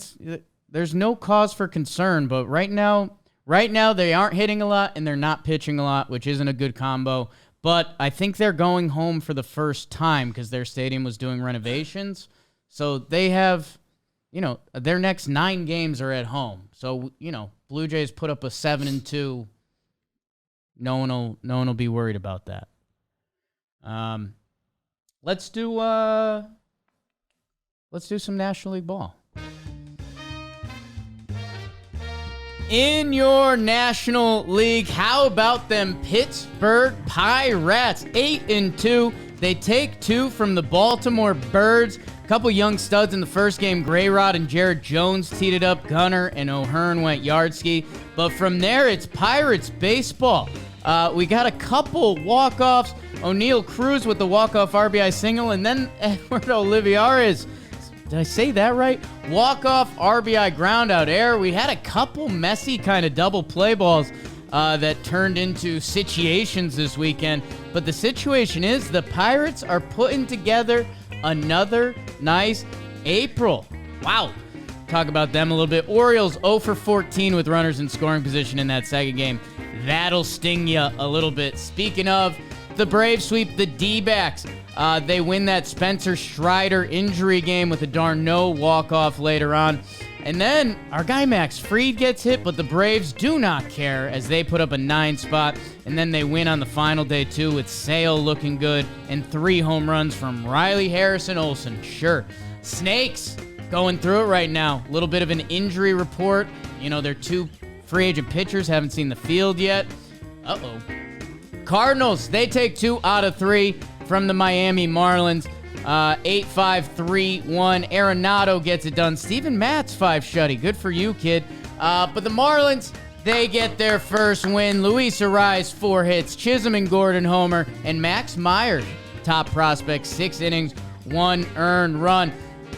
there's no cause for concern, but right now they aren't hitting a lot and they're not pitching a lot, which isn't a good combo. But I think they're going home for the first time because their stadium was doing renovations. So they have, their next 9 games are at home. So, Blue Jays put up a 7-2. No one will be worried about that. Let's do some National League ball. In your National League, how about them Pittsburgh Pirates? 8-2. They take 2 from the Baltimore Birds. A couple young studs in the first game. Grayrod and Jared Jones teed it up. Gunnar and O'Hearn went yard ski. But from there, it's Pirates baseball. We got a couple walk-offs. O'Neal Cruz with the walk-off RBI single. And then Eduardo Olivares. Did I say that right? Walk-off RBI ground-out error. We had a couple messy kind of double play balls that turned into situations this weekend. But the situation is the Pirates are putting together another nice April. Wow. Talk about them a little bit. Orioles 0-for-14 with runners in scoring position in that second game. That'll sting you a little bit. Speaking of, the Braves sweep the D-backs. They win that Spencer Strider injury game with a d'Arnaud walk-off later on. And then our guy Max Fried gets hit, but the Braves do not care as they put up a 9 spot. And then they win on the final day, too, with Sale looking good and 3 home runs from Riley Harrison Olsen. Sure. Snakes going through it right now. A little bit of an injury report. Their 2 free agent pitchers haven't seen the field yet. Uh-oh. Cardinals, they take 2 out of 3 from the Miami Marlins. 8-5-3-1. Arenado gets it done. Steven Matz 5 shutty. Good for you, kid. But the Marlins, they get their first win. Luis Ariz 4 hits. Chisholm and Gordon homer. And Max Meyer, top prospect, 6 innings, 1 earned run.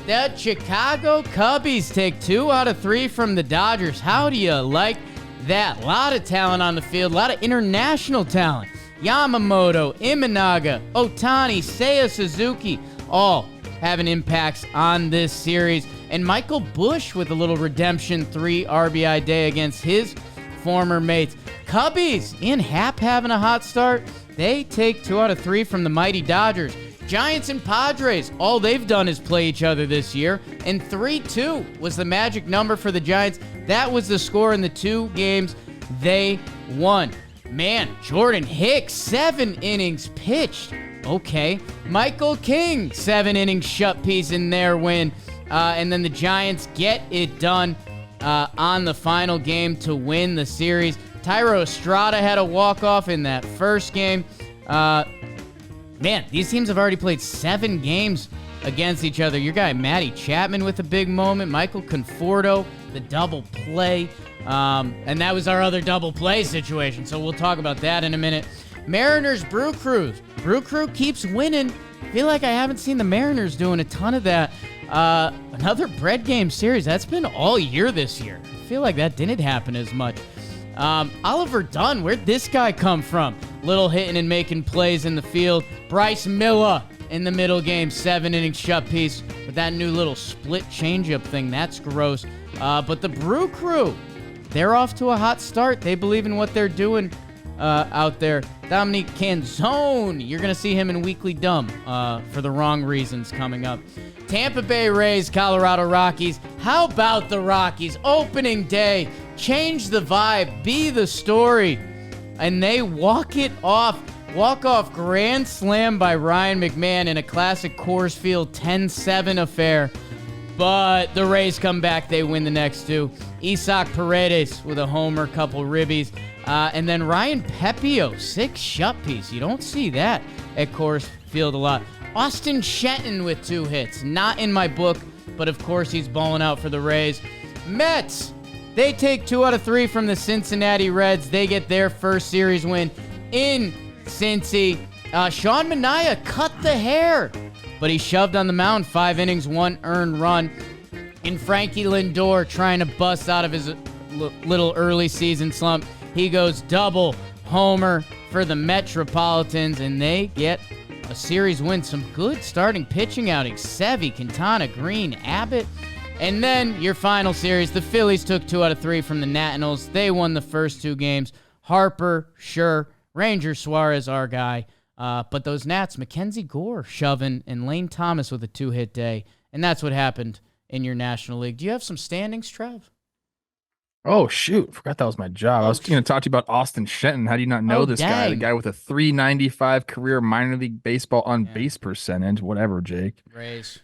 The Chicago Cubbies take 2 out of 3 from the Dodgers. How do you like that? A lot of talent on the field. A lot of international talent. Yamamoto, Imanaga, Ohtani, Seiya Suzuki, all having impacts on this series. And Michael Busch with a little redemption 3 RBI day against his former mates. Cubbies, Ian Happ having a hot start. they take 2 out of 3 from the mighty Dodgers. Giants and Padres, all they've done is play each other this year, and 3-2 was the magic number for the Giants. That was the score in the 2 games they won. Man, Jordan Hicks, 7 innings pitched. Okay. Michael King, 7 innings shut piece in their win. And then the Giants get it done on the final game to win the series. Tyro Estrada had a walk-off in that first game. Man, these teams have already played 7 games against each other. Your guy, Matty Chapman, with a big moment. Michael Conforto, the double play. And that was our other double play situation, so we'll talk about that in a minute. Mariners, Brew Crew. Brew Crew keeps winning. I feel like I haven't seen the Mariners doing a ton of that. Another bread game series. That's been all year this year. I feel like that didn't happen as much. Oliver Dunn, where'd this guy come from? Little hitting and making plays in the field. Bryce Miller in the middle game, 7 innings shut piece with that new little split changeup thing. That's gross. But the Brew Crew, they're off to a hot start. They believe in what they're doing out there. Dominique Canzone, you're going to see him in Weekly Dumb for the wrong reasons coming up. Tampa Bay Rays, Colorado Rockies. How about the Rockies? Opening day, change the vibe, be the story. And they walk it off. Walk-off grand slam by Ryan McMahon in a classic Coors Field 10-7 affair. But the Rays come back. They win the next 2. Isaac Paredes with a homer, couple ribbies. And then Ryan Pepiot, 6 shut piece. You don't see that at Coors Field a lot. Austin Shenton with 2 hits. Not in my book, but of course he's balling out for the Rays. Mets, they take 2 out of 3 from the Cincinnati Reds. They get their first series win in Cincy. Sean Manaea cut the hair, but he shoved on the mound. 5 innings, 1 earned run. And Frankie Lindor trying to bust out of his little early season slump. He goes double homer for the Metropolitans, and they get a series win. Some good starting pitching outings. Sevy, Quintana, Green, Abbott. And then your final series, the Phillies took 2 out of 3 from the Nationals. They won the first 2 games. Harper, sure. Ranger Suarez, our guy. But those Nats, Mackenzie Gore shoving, and Lane Thomas with a 2-hit day. And that's what happened in your National League. Do you have some standings, Trev? Oh, shoot. Forgot that was my job. I was going to talk to you about Austin Shenton. How do you not know this guy? The guy with a 395 career minor league baseball on base percentage. Whatever, Jake. Rays.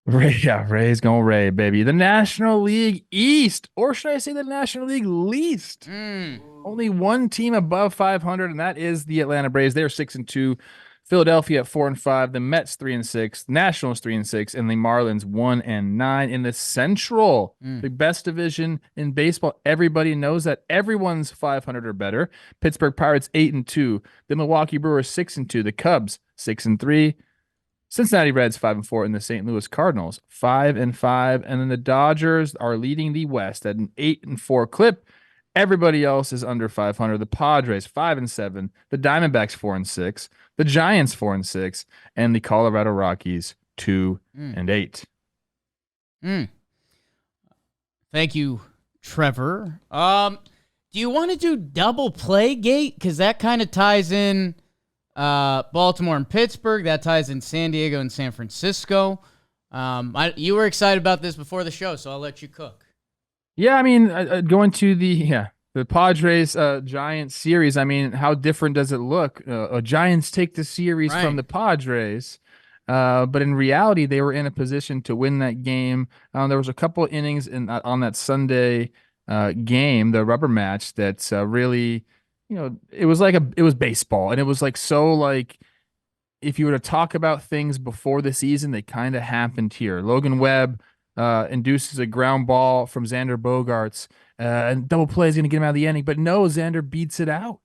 Rays going Ray, baby. The National League East, or should I say the National League Least? Only one team above 500, and that is the Atlanta Braves. They're 6-2. Philadelphia at 4-5. The Mets 3-6. Nationals 3-6, and the Marlins 1-9 in the Central, the best division in baseball. Everybody knows that. Everyone's 500 or better. Pittsburgh Pirates 8-2. The Milwaukee Brewers 6-2. The Cubs 6-3. Cincinnati Reds 5-4, and the St. Louis Cardinals 5-5, and then the Dodgers are leading the West at an 8-4 clip. Everybody else is under 500. The Padres 5-7, the Diamondbacks 4-6, the Giants 4-6, and the Colorado Rockies 2-8. Thank you, Trevor. Do you want to do double play gate? Because that kind of ties in Baltimore and Pittsburgh. That ties in San Diego and San Francisco. You were excited about this before the show, so I'll let you cook. Yeah, I mean, going to the Padres Giants series, I mean, how different does it look? Giants take the series from the Padres, but in reality, they were in a position to win that game. There was a couple of innings on that Sunday game, the rubber match, that's really, it was baseball, and it was if you were to talk about things before the season, they kind of happened here. Logan Webb induces a ground ball from Xander Bogaerts, and double play is going to get him out of the inning, but no, Xander beats it out,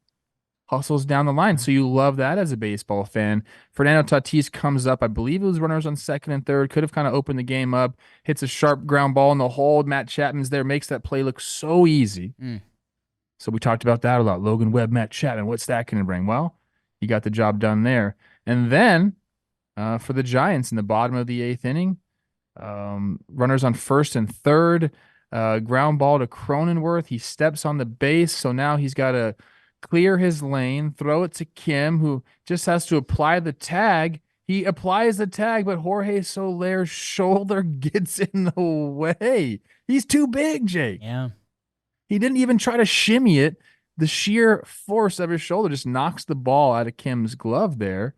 hustles down the line. So you love that as a baseball fan. Fernando Tatis comes up, I believe it was runners on second and third, could have kind of opened the game up, hits a sharp ground ball in the hole. Matt Chapman's there, makes that play look so easy. So we talked about that a lot. Logan Webb, Matt Chapman, what's that going to bring? Well, he got the job done there. And then for the Giants in the bottom of the 8th inning, runners on first and third, ground ball to Cronenworth. He steps on the base, so now he's got to clear his lane, throw it to Kim, who just has to apply the tag. He applies the tag, but Jorge Soler's shoulder gets in the way. He's too big, Jake. Yeah. He didn't even try to shimmy it. The sheer force of his shoulder just knocks the ball out of Kim's glove there.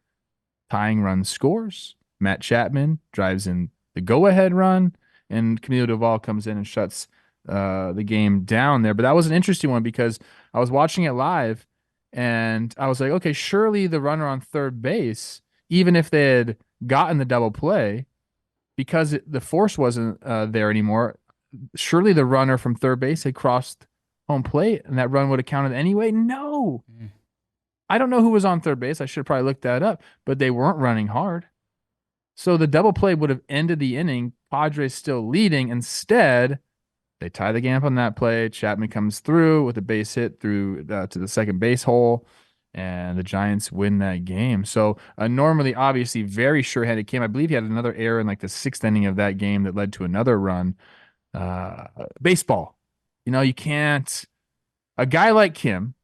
Tying run scores. Matt Chapman drives in the go-ahead run, and Camilo Doval comes in and shuts the game down there. But that was an interesting one because I was watching it live, and I was like, okay, surely the runner on third base, even if they had gotten the double play, because the force wasn't there anymore, surely the runner from third base had crossed home plate, and that run would have counted anyway. No. I don't know who was on third base. I should have probably looked that up, but they weren't running hard. So the double play would have ended the inning. Padres still leading. Instead, they tie the game up on that play. Chapman comes through with a base hit through to the second base hole, and the Giants win that game. So normally, obviously, very sure-handed Kim. I believe he had another error in like the sixth inning of that game that led to another run. Baseball, you can't. A guy like Kim,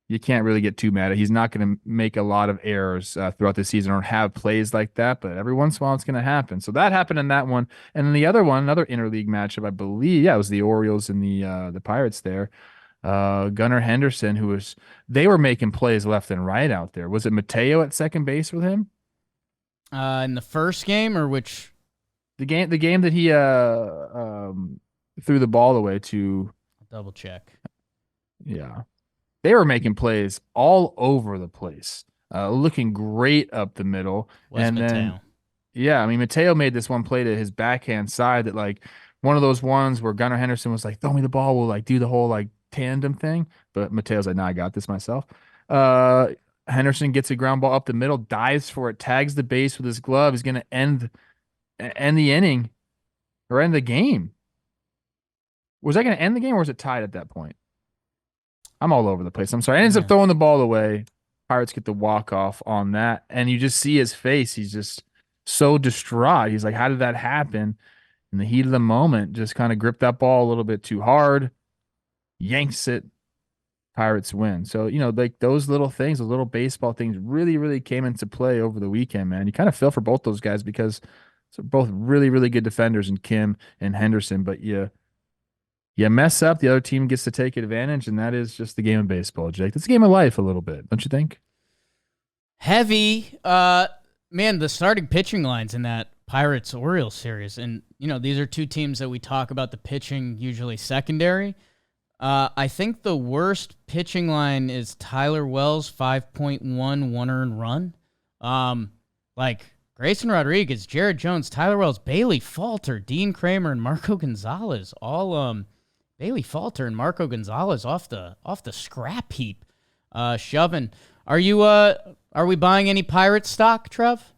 you can't really get too mad at. He's not going to make a lot of errors throughout the season or have plays like that, but every once in a while it's going to happen. So that happened in that one. And then the other one, another interleague matchup, I believe, it was the Orioles and the Pirates there. Gunnar Henderson, they were making plays left and right out there. Was it Mateo at second base with him? In the first game, or which? The game that he threw the ball away to. Double check. Yeah. They were making plays all over the place, looking great up the middle. Mateo. Yeah, I mean, Mateo made this one play to his backhand side that, like, one of those ones where Gunnar Henderson was like, throw me the ball, we'll, like, do the whole, like, tandem thing. But Mateo's like, nah, I got this myself. Henderson gets a ground ball up the middle, dives for it, tags the base with his glove. He's going to end the inning or end the game. Was that going to end the game, or was it tied at that point? I'm all over the place. I'm sorry. I ends up throwing the ball away. Pirates get the walk-off on that. And you just see his face. He's just so distraught. He's like, how did that happen? In the heat of the moment, just kind of gripped that ball a little bit too hard. Yanks it. Pirates win. So, like those little things, those little baseball things really, really came into play over the weekend, man. You kind of feel for both those guys because they're both really, really good defenders in Kim and Henderson. But you mess up, the other team gets to take advantage, and that is just the game of baseball, Jake. It's a game of life a little bit, don't you think? Heavy. Man, the starting pitching lines in that Pirates-Orioles series, and, these are two teams that we talk about the pitching usually secondary. I think the worst pitching line is Tyler Wells, 5.1, one earned run. Like, Grayson Rodriguez, Jared Jones, Tyler Wells, Bailey Falter, Dean Kramer, and Marco Gonzalez all Bailey Falter and Marco Gonzalez off the scrap heap, shoving. Are we buying any Pirates stock, Trev?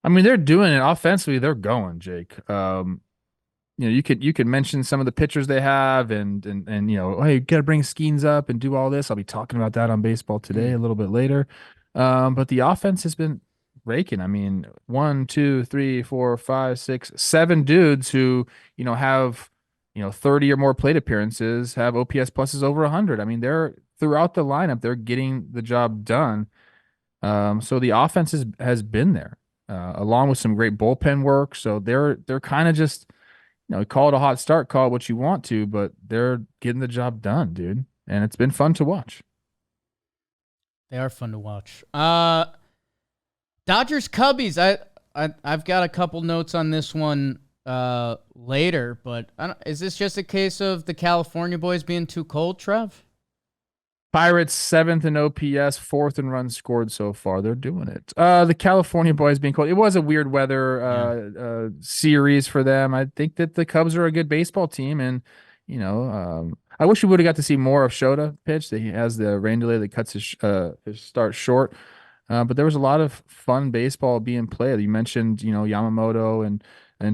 I mean, they're doing it offensively. They're going, Jake. You could mention some of the pitchers they have, and hey, you gotta bring Skeens up and do all this. I'll be talking about that on Baseball Today a little bit later. But the offense has been raking. I mean, 1, 2, 3, 4, 5, 6, 7 dudes who have 30 or more plate appearances, have OPS pluses over 100. I mean, they're throughout the lineup, they're getting the job done. So the offense has been there, along with some great bullpen work. So they're kind of just, call it a hot start, call it what you want to, but they're getting the job done, dude. And it's been fun to watch. They are fun to watch. Dodgers Cubbies. I've got a couple notes on this one later, but is this just a case of the California boys being too cold, Trev? Pirates 7th in OPS, 4th in runs scored so far. They're doing it. The California boys being cold. It was a weird weather series for them. I think that the Cubs are a good baseball team, and I wish we would have got to see more of Shota pitch. That he has the rain delay that cuts his start short. But there was a lot of fun baseball being played. You mentioned Yamamoto and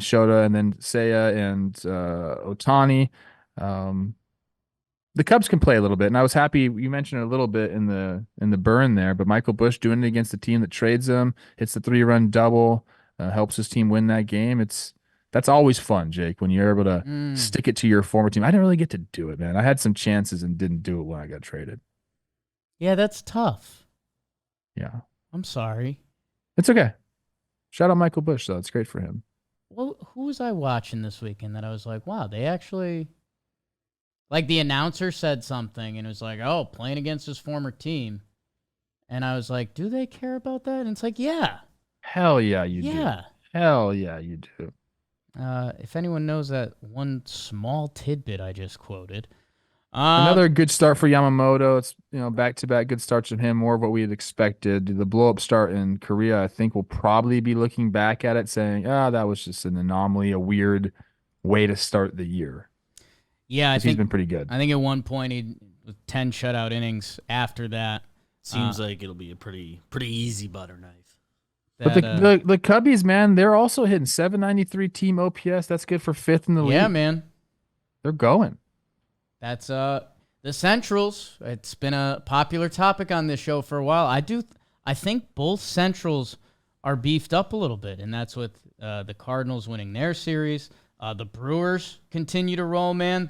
Shota, and then Seiya and Ohtani. The Cubs can play a little bit, and I was happy you mentioned it a little bit in the burn there. But Michael Busch doing it against the team that trades him, hits the 3-run double, helps his team win that game. That's always fun, Jake, when you're able to stick it to your former team. I didn't really get to do it, man. I had some chances and didn't do it when I got traded. Yeah, that's tough. Yeah. I'm sorry. It's okay. Shout out Michael Busch, though. It's great for him. Well, who was I watching this weekend that I was like, wow, they actually... Like, the announcer said something, and it was like, oh, playing against his former team. And I was like, do they care about that? And it's like, yeah. Hell yeah, you do. Yeah. Hell yeah, you do. If anyone knows that one small tidbit I just quoted. Another good start for Yamamoto. It's, back-to-back good starts from him, more of what we had expected. The blow-up start in Korea, I think we'll probably be looking back at it saying, that was just an anomaly, a weird way to start the year. Yeah, I think he's been pretty good. I think at one point he with 10 shutout innings after that. Seems like it'll be a pretty easy butter knife. But the Cubbies, man, they're also hitting 793 team OPS. That's good for 5th in the league. Yeah, man. They're going. That's the Centrals. It's been a popular topic on this show for a while. I think both Centrals are beefed up a little bit, and that's with the Cardinals winning their series. The Brewers continue to roll, man.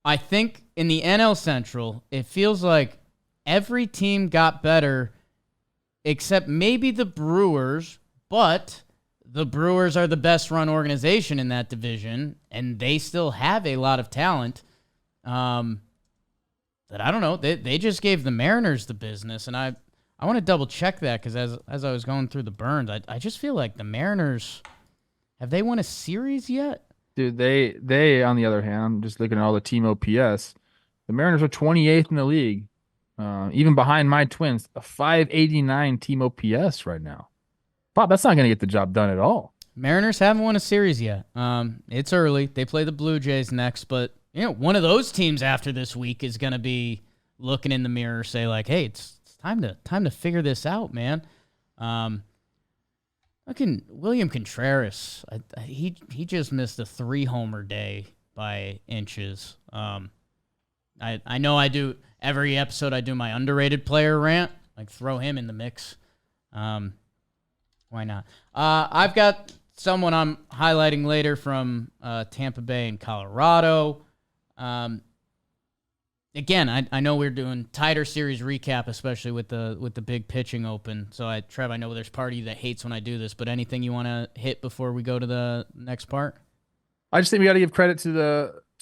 I think in the NL Central, it feels like every team got better except maybe the Brewers, but the Brewers are the best run organization in that division, and they still have a lot of talent. That I don't know. They just gave the Mariners the business, and I want to double check that because as I was going through the burns, I just feel like the Mariners, have they won a series yet? Dude, they on the other hand, I'm just looking at all the team OPS. The Mariners are 28th in the league, even behind my Twins, a 589 team OPS right now. Pop, that's not going to get the job done at all. Mariners haven't won a series yet. It's early. They play the Blue Jays next, but one of those teams after this week is going to be looking in the mirror, say like, "Hey, it's time to figure this out, man." Looking William Contreras, he just missed a 3-homer day by inches. I know I do every episode. I do my underrated player rant, like throw him in the mix. Why not? I've got someone I'm highlighting later from Tampa Bay and Colorado. Again, I know we're doing tighter series recap, especially with the big pitching open. So Trev, I know there's part of you that hates when I do this, but anything you want to hit before we go to the next part? I just think we got to give credit to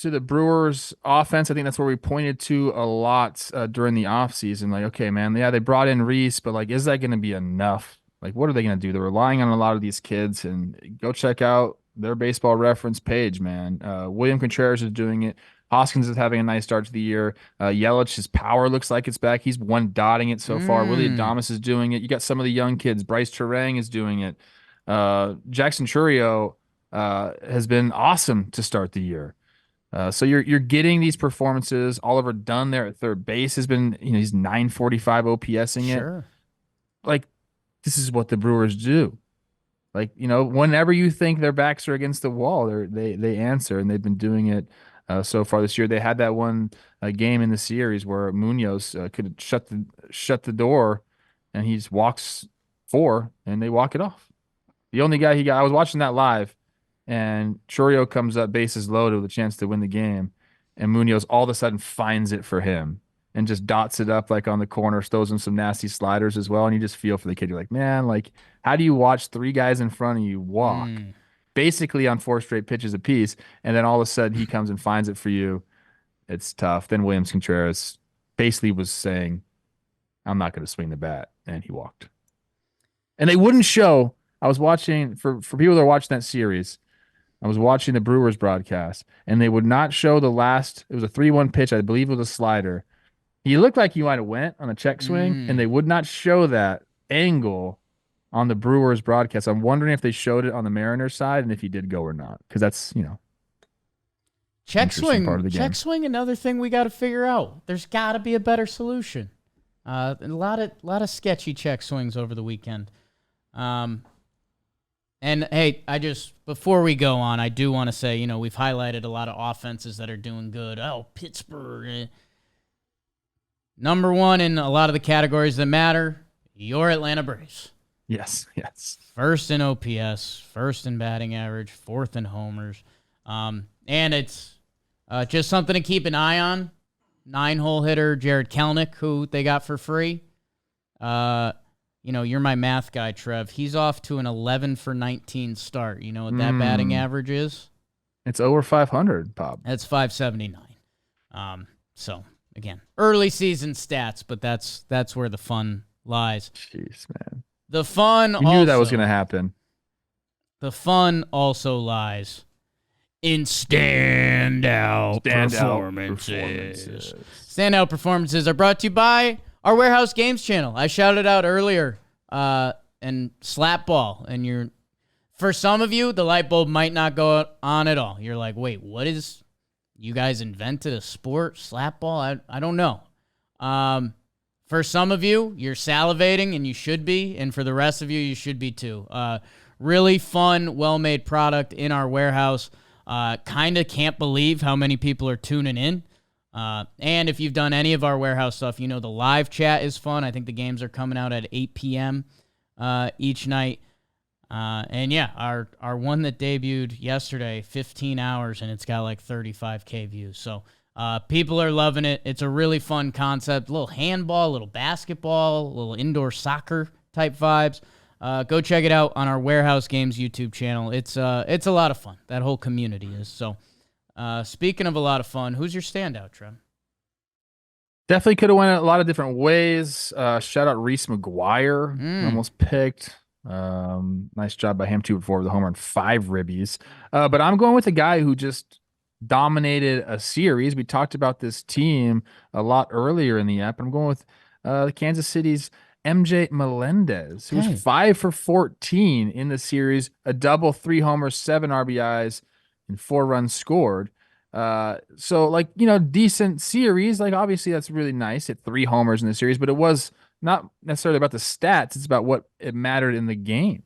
the Brewers offense. I think that's where we pointed to a lot during the offseason. Like, okay, man, yeah, they brought in Reese, but like, is that going to be enough? Like, what are they going to do? They're relying on a lot of these kids, and go check out their Baseball Reference page, man. William Contreras is doing it. Hoskins is having a nice start to the year. Yelich, his power looks like it's back. He's one-dotting it so far. Willie Adames is doing it. You got some of the young kids. Bryce Terang is doing it. Jackson Chourio has been awesome to start the year. So you're getting these performances. Oliver Dunn there at third base has been, he's 945 OPSing it. Sure. Like, this is what the Brewers do. Like, whenever you think their backs are against the wall, they answer, and they've been doing it so far this year. They had that one game in the series where Munoz could shut the door, and he just walks 4, and they walk it off. The only guy I was watching that live, and Chourio comes up, bases loaded, with a chance to win the game, and Munoz all of a sudden finds it for him and just dots it up like on the corner, throws him some nasty sliders as well, and you just feel for the kid. You're like, man, like, how do you watch 3 guys in front of you walk basically on 4 straight pitches apiece, and then all of a sudden he comes and finds it for you? It's tough. Then Williams Contreras basically was saying, I'm not going to swing the bat, and he walked. And they wouldn't show. I was watching, for people that are watching that series, I was watching the Brewers broadcast, and they would not show the last. It was a 3-1 pitch. I believe it was a slider. He looked like he might have went on a check swing, and they would not show that angle on the Brewers broadcast. I'm wondering if they showed it on the Mariners side and if he did go or not, because that's, check swing. Check swing, another thing we got to figure out. There's got to be a better solution. A lot of sketchy check swings over the weekend. And hey, before we go on, I do want to say, we've highlighted a lot of offenses that are doing good. Oh, Pittsburgh. Number 1 in a lot of the categories that matter, your Atlanta Braves. Yes. First in OPS, first in batting average, 4th in homers. And it's just something to keep an eye on. 9-hole hitter Jared Kelenic, who they got for free. You're my math guy, Trev. He's off to an 11 for 19 start. You know what that batting average is? It's over 500, Bob. That's 579. So again, early season stats, but that's where the fun lies. Jeez, man. The fun. You knew that was going to happen. The fun also lies in standout performances. Standout performances are brought to you by our Warehouse Games channel. I shouted out earlier, and SLAPBALL. And for some of you, the light bulb might not go on at all. You're like, wait, what is? You guys invented a sport, SLAPBALL? I don't know. For some of you, you're salivating, and you should be. And for the rest of you, you should be too. Really fun, well-made product in our warehouse. Kind of can't believe how many people are tuning in. And if you've done any of our warehouse stuff, you know the live chat is fun. I think the games are coming out at 8 p.m. Each night. And yeah, our one that debuted yesterday, 15 hours, and it's got like 35K views. So people are loving it. It's a really fun concept. A little handball, a little basketball, a little indoor soccer type vibes. Go check it out on our Warehouse Games YouTube channel. It's a lot of fun. That whole community is. So speaking of a lot of fun, who's your standout, Trev? Definitely could have went a lot of different ways. Shout out Reese McGuire. Almost picked. Nice job by him, 2 for 4 with the homer and 5 ribbies. But I'm going with a guy who just dominated a series. We talked about this team a lot earlier in the app. I'm going with Kansas City's MJ Melendez, who was 5 for 14 in the series, a double, 3 homers, 7 RBIs, and 4 runs scored. So decent series. Like, obviously that's really nice. Hit 3 homers in the series, but it was not necessarily about the stats. It's about what it mattered in the game.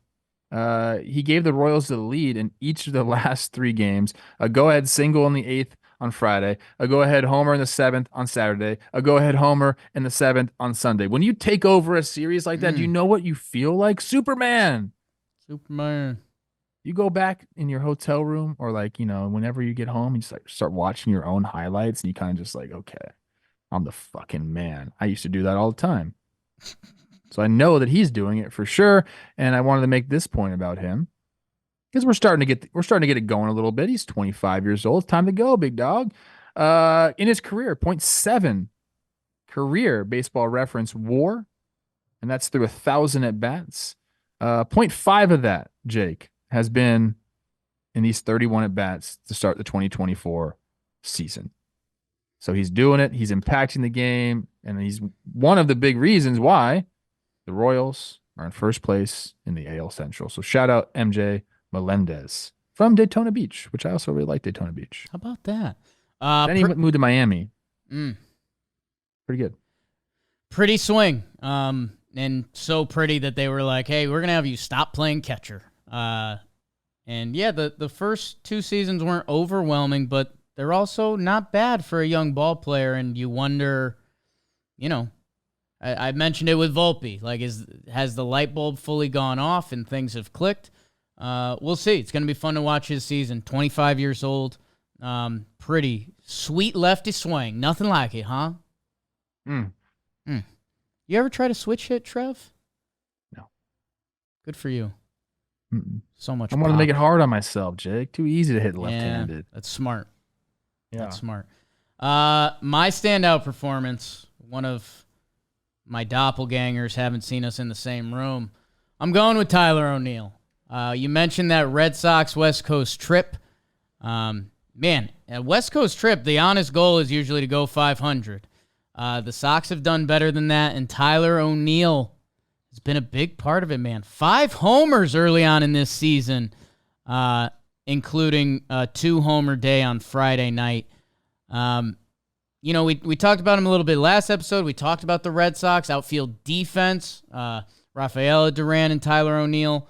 He gave the Royals the lead in each of the last 3 games. A go-ahead single in the 8th on Friday, a go-ahead homer in the 7th on Saturday, a go-ahead homer in the 7th on Sunday. When you take over a series like that, do you know what you feel like? Superman. You go back in your hotel room or whenever you get home, you just start watching your own highlights and you kind of just okay, I'm the fucking man. I used to do that all the time. So I know that he's doing it for sure. And I wanted to make this point about him because we're starting to get it going a little bit. He's 25 years old. Time to go, big dog. In his career, 0.7 career Baseball Reference WAR, and that's through 1,000 at bats. 0.5 of that, Jake, has been in these 31 at bats to start the 2024 season. So he's doing it. He's impacting the game, and he's one of the big reasons why the Royals are in first place in the AL Central. So shout out MJ Melendez from Daytona Beach, which I also really like Daytona Beach. How about that? Then he moved to Miami. Pretty good. Pretty swing. And so pretty that they were like, hey, we're going to have you stop playing catcher. And yeah, the first 2 seasons weren't overwhelming, but they're also not bad for a young ball player. And you wonder, I mentioned it with Volpe. Has the light bulb fully gone off and things have clicked? We'll see. It's going to be fun to watch his season. 25 years old. Pretty sweet lefty swing. Nothing like it, huh? You ever try to switch hit, Trev? No. Good for you. So much. I want to make it hard on myself, Jake. Too easy to hit left-handed. Yeah, that's smart. Yeah. That's smart. My standout performance, one of my doppelgangers haven't seen us in the same room. I'm going with Tyler O'Neill. You mentioned that Red Sox West Coast trip. Man, a West Coast trip, the honest goal is usually to go 500. The Sox have done better than that, and Tyler O'Neill has been a big part of it, man. 5 homers early on in this season, including a 2-homer day on Friday night. We talked about him a little bit last episode. We talked about the Red Sox outfield defense, Rafaela Duran and Tyler O'Neill.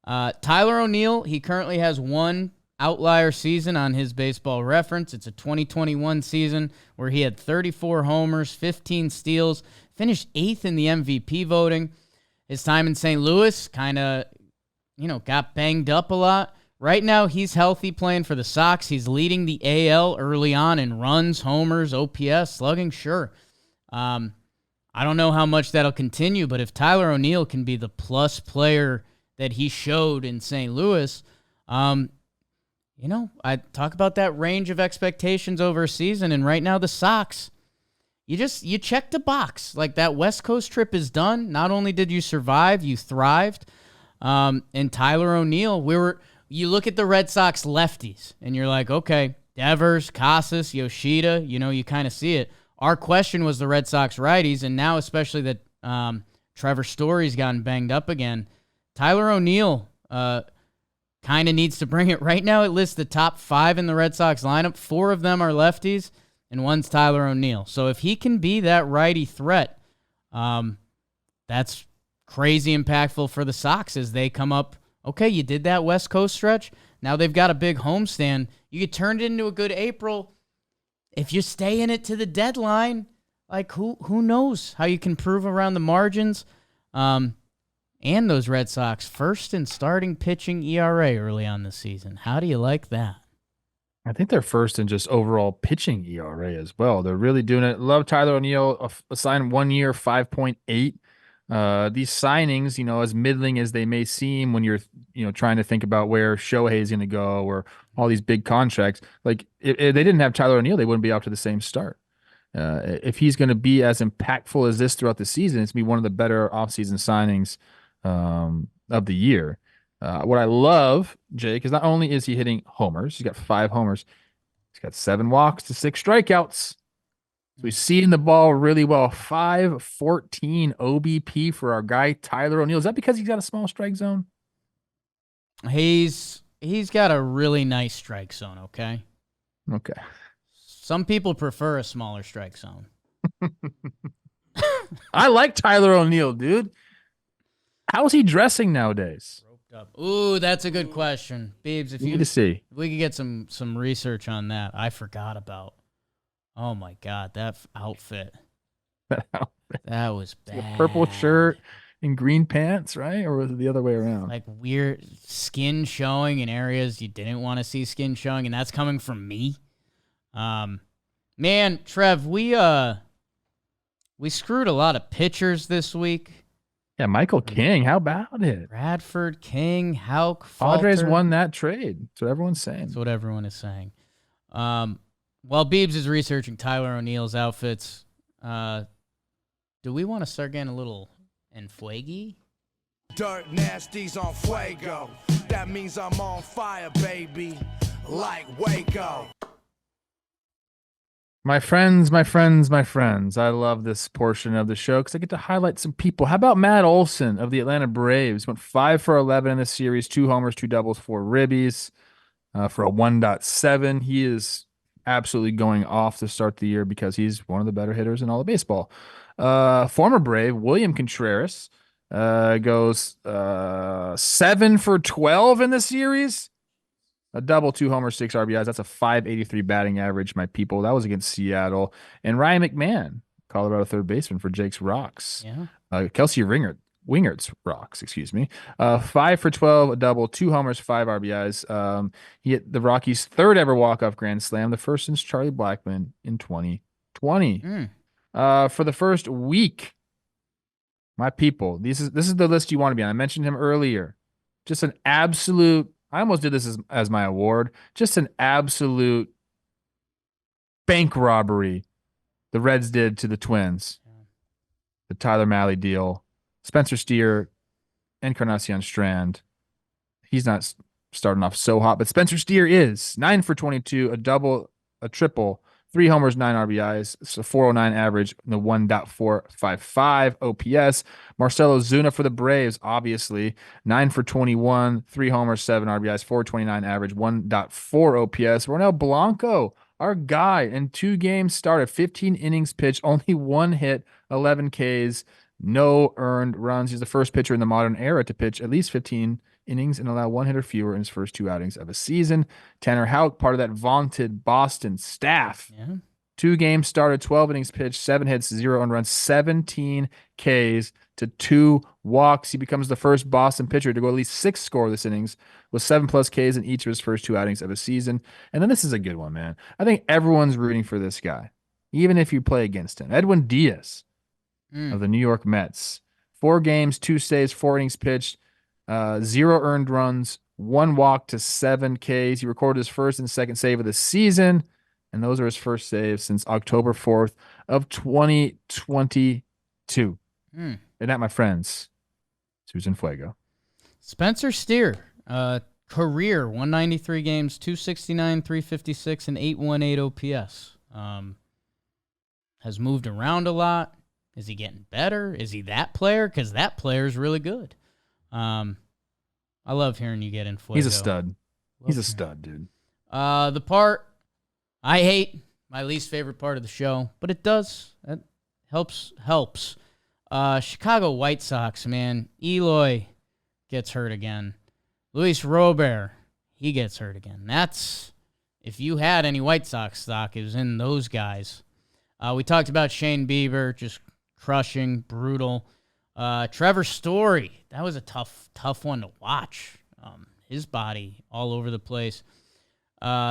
Tyler O'Neill, he currently has 1 outlier season on his Baseball Reference. It's a 2021 season where he had 34 homers, 15 steals, finished 8th in the MVP voting. His time in St. Louis kind of, got banged up a lot. right now he's healthy playing for the Sox. He's leading the AL early on in runs, homers, OPS, slugging, sure. I don't know how much that'll continue, but if Tyler O'Neill can be the plus player that he showed in St. Louis, I talk about that range of expectations over a season, and right now the Sox, you check the box. Like, that West Coast trip is done. Not only did you survive, you thrived. And Tyler O'Neill, you look at the Red Sox lefties, and you're like, okay, Devers, Casas, Yoshida, you kind of see it. Our question was the Red Sox righties, and now especially that Trevor Story's gotten banged up again, Tyler O'Neill kind of needs to bring it. Right now it lists the top 5 in the Red Sox lineup. 4 of them are lefties, and 1's Tyler O'Neill. So if he can be that righty threat, that's crazy impactful for the Sox as they come up. Okay, you did that West Coast stretch. Now they've got a big homestand. You could turn it into a good April. If you stay in it to the deadline, like who knows how you can prove around the margins. And those Red Sox first in starting pitching ERA early on this season. How do you like that? I think they're first in just overall pitching ERA as well. They're really doing it. Love Tyler O'Neill, assigned 1 year, 5.8. These signings, as middling as they may seem when you're, trying to think about where Shohei is going to go or all these big contracts, like if they didn't have Tyler O'Neill, they wouldn't be off to the same start. If he's going to be as impactful as this throughout the season, it's going to be one of the better offseason signings of the year. What I love, Jake, is not only is he hitting homers, he's got 5 homers, he's got 7 walks to 6 strikeouts. So he's seeing the ball really well. 5.14 OBP for our guy Tyler O'Neill. Is that because he's got a small strike zone? He's got a really nice strike zone, okay? Okay. Some people prefer a smaller strike zone. I like Tyler O'Neill, dude. How's he dressing nowadays? Ooh, that's a good question. Beebs, if we could get some research on that. I forgot about. Oh my God, that outfit. That was bad. Purple shirt and green pants, right? Or was it the other way around? Like weird skin showing in areas you didn't want to see skin showing, and that's coming from me. Man, Trev, we screwed a lot of pitchers this week. Yeah, Michael King, how about it? Bradford, King, Houck, Padres Falter. won that trade. That's what everyone's saying. That's what everyone is saying. While Beebs is researching Tyler O'Neill's outfits, do we want to start getting a little Fuego? Dirt nasties on Fuego. That means I'm on fire, baby. Like Waco. My friends, I love this portion of the show because I get to highlight some people. How about Matt Olson of the Atlanta Braves? Went 5 for 11 in this series, 2 homers, 2 doubles, 4 ribbies for a 1.7. He is absolutely going off to start the year because he's one of the better hitters in all of baseball. Former Brave, William Contreras, goes 7 for 12 in the series. A double, 2 homers, 6 RBIs. That's a 583 batting average, my people. That was against Seattle. And Ryan McMahon, Colorado third baseman for Jake's Rocks. Yeah. Kelsey Wingert's Rocks, excuse me. 5 for 12, a double, 2 homers, 5 RBIs. He hit the Rockies' 3rd ever walk-off grand slam, the first since Charlie Blackmon in 2020. For the first week, my people, this is the list you want to be on. I mentioned him earlier. Just an absolute... I almost did this as my award. Just an absolute bank robbery the Reds did to the Twins. The Tyler Mahle deal. Spencer Steer, Encarnacion Strand. He's not starting off so hot, but Spencer Steer is 9 for 22, a double, a triple, 3 homers, 9 RBIs. It's a 409 average, and the 1.455 OPS. Marcelo Zuna for the Braves, obviously, 9 for 21, 3 homers, 7 RBIs, 429 average, 1.4 OPS. Ronel Blanco, our guy, in 2 games started, 15 innings pitched, only 1 hit, 11 Ks, no earned runs. He's the first pitcher in the modern era to pitch at least 15 innings and allow 1 hit or fewer in his first 2 outings of a season. Tanner Houck, part of that vaunted Boston staff. Yeah. 2 games started, 12 innings pitched, 7 hits, 0 earned runs, 17 Ks to 2 walks. He becomes the first Boston pitcher to go at least 6 scoreless innings with 7+ Ks in each of his first 2 outings of a season. And then this is a good one, man. I think everyone's rooting for this guy, even if you play against him. Edwin Diaz of the New York Mets. 4 games, 2 saves, 4 innings pitched, 0 earned runs, 1 walk to 7 Ks. He recorded his first and second save of the season, and those are his first saves since October 4th of 2022. And that, my friends, Susan Fuego. Spencer Steer, career 193 games, 269, 356, and 818 OPS. Has moved around a lot. Is he getting better? Is he that player? Because that player is really good. I love hearing you get in Fuego. He's a stud. He's a stud, dude. The part I hate, my least favorite part of the show, but it does. It helps. Chicago White Sox, man. Eloy gets hurt again. Luis Robert, he gets hurt again. That's, if you had any White Sox stock, it was in those guys. We talked about Shane Bieber, just crushing, brutal. Trevor Story, that was a tough one to watch. His body all over the place.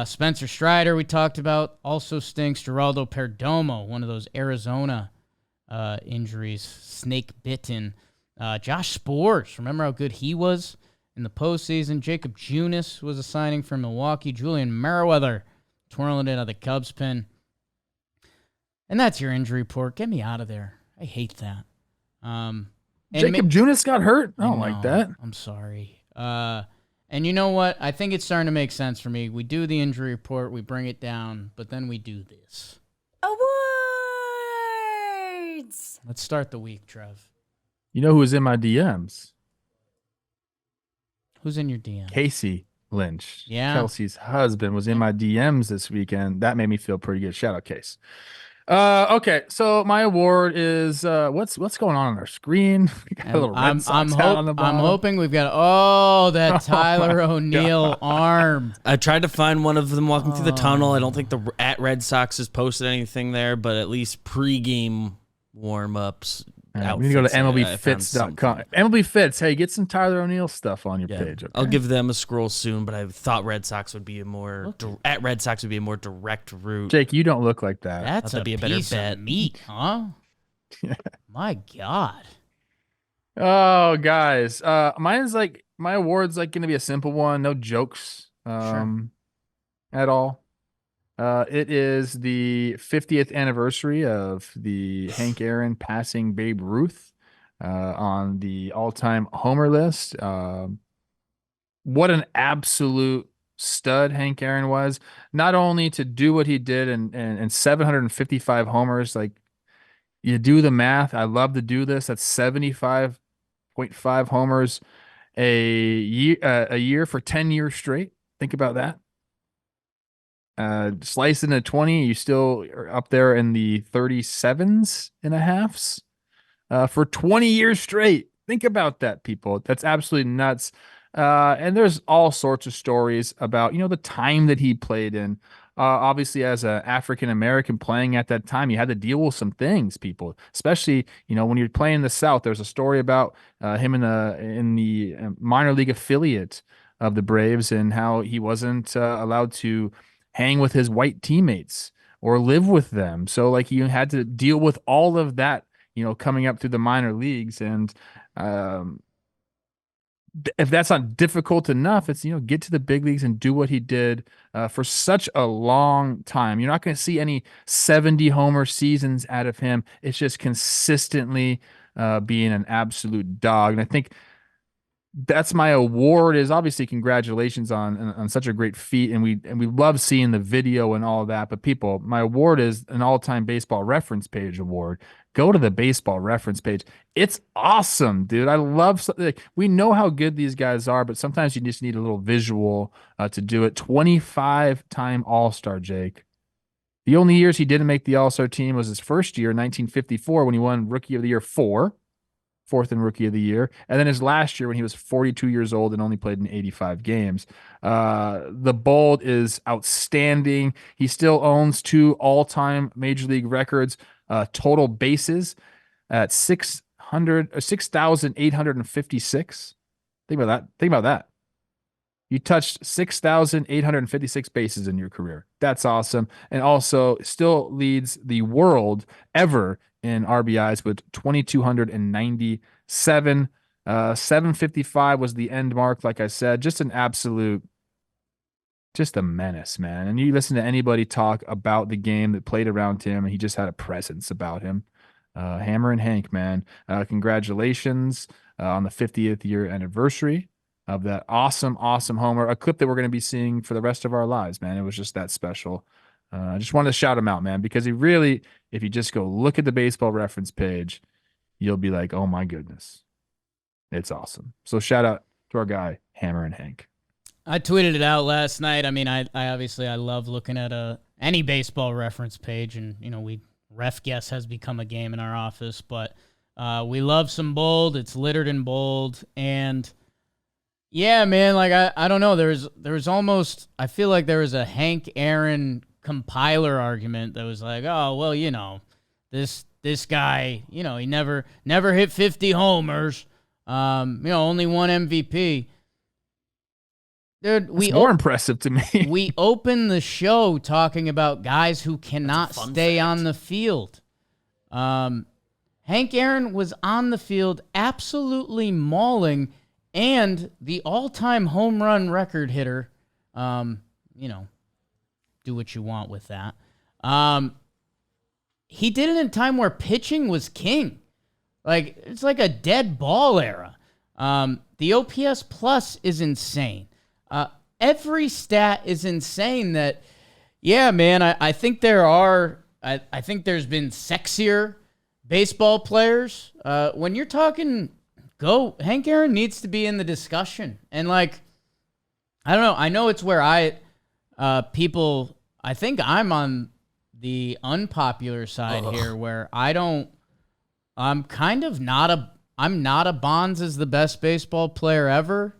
Spencer Strider, we talked about, also stinks. Geraldo Perdomo, one of those Arizona injuries, snake bitten. Josh Spores, remember how good he was in the postseason? Jacob Junis was a signing from Milwaukee. Julian Merriweather twirling it out of the Cubs pen. And that's your injury report. Get me out of there. I hate that. Jacob Junis got hurt? I don't like that. I'm sorry. And you know what? I think it's starting to make sense for me. We do the injury report, we bring it down, but then we do this. Awards! Let's start the week, Trev. You know who was in my DMs? Who's in your DM? Casey Lynch. Yeah. Kelsey's husband was in my DMs this weekend. That made me feel pretty good. Shout out, Case. Okay, so my award is what's going on our screen? We got a little Red Sox hat on the bottom. I'm hoping we've got that Tyler O'Neill arm. I tried to find one of them walking through the tunnel. I don't think the at Red Sox has posted anything there, but at least pregame warm-ups. We need to go to MLBfits.com. MLB Fits, hey, get some Tyler O'Neill stuff on your page. Okay? I'll give them a scroll soon, but I thought Red Sox would be a more at Red Sox would be a more direct route. Jake, you don't look like that. That's a piece of meat, huh? My God. Oh, guys, mine's like my award's like going to be a simple one, no jokes, at all. It is the 50th anniversary of the Hank Aaron passing Babe Ruth on the all-time homer list. What an absolute stud Hank Aaron was. Not only to do what he did and 755 homers, like you do the math. I love to do this. That's 75.5 homers a year for 10 years straight. Think about that. Slice into 20, you still are up there in the 37s and a halves for 20 years straight. Think about that, people. That's absolutely nuts. And there's all sorts of stories about, the time that he played in. Obviously, as an African-American playing at that time, you had to deal with some things, people, especially, when you're playing in the South. There's a story about him in the minor league affiliate of the Braves and how he wasn't allowed to hang with his white teammates or live with them. So like you had to deal with all of that, coming up through the minor leagues. And if that's not difficult enough, it's, get to the big leagues and do what he did for such a long time. You're not going to see any 70 homer seasons out of him. It's just consistently being an absolute dog. And I think that's my award, is obviously congratulations on such a great feat. And we love seeing the video and all that, but people, my award is an all-time baseball reference page award. Go to the baseball reference page. It's awesome, dude. I love, we know how good these guys are, but sometimes you just need a little visual to do it. 25-time All-Star, Jake. The only years he didn't make the All-Star team was his first year, 1954, when he won Rookie of the Year 4. fourth in Rookie of the Year. And then his last year when he was 42 years old and only played in 85 games. The Bold is outstanding. He still owns 2 all-time Major League records, total bases at 6,856. Think about that. Think about that. You touched 6,856 bases in your career. That's awesome. And also still leads the world ever in RBIs with 2,297. 755 was the end mark, like I said. Just an absolute, just a menace, man. And you listen to anybody talk about the game that played around him, and he just had a presence about him. Hammer and Hank, man. Congratulations on the 50th year anniversary of that awesome homer, a clip that we're going to be seeing for the rest of our lives, man. It was just that special. I just wanted to shout him out, man, because he really, if you just go look at the Baseball Reference page, you'll be like, oh my goodness, it's awesome. So shout out to our guy, Hammer and Hank. I tweeted it out last night. I mean, I obviously love looking at any Baseball Reference page, and Ref Guess has become a game in our office, but we love some bold. It's littered in bold, and yeah, man, like I don't know. There was almost, I feel like there was a Hank Aaron compiler argument that was like, oh well, this guy, he never hit 50 homers, only one MVP. Dude, That's more impressive to me. We opened the show talking about guys who cannot stay on the field. Hank Aaron was on the field absolutely mauling, and the all-time home run record hitter, do what you want with that. He did it in a time where pitching was king. Like, it's like a dead ball era. The OPS plus is insane. Every stat is insane that, yeah, man, I think I think there's been sexier baseball players. When you're talking Hank Aaron needs to be in the discussion. And like, I don't know. I know it's where I think I'm on the unpopular side here, where I'm not a Bonds is the best baseball player ever.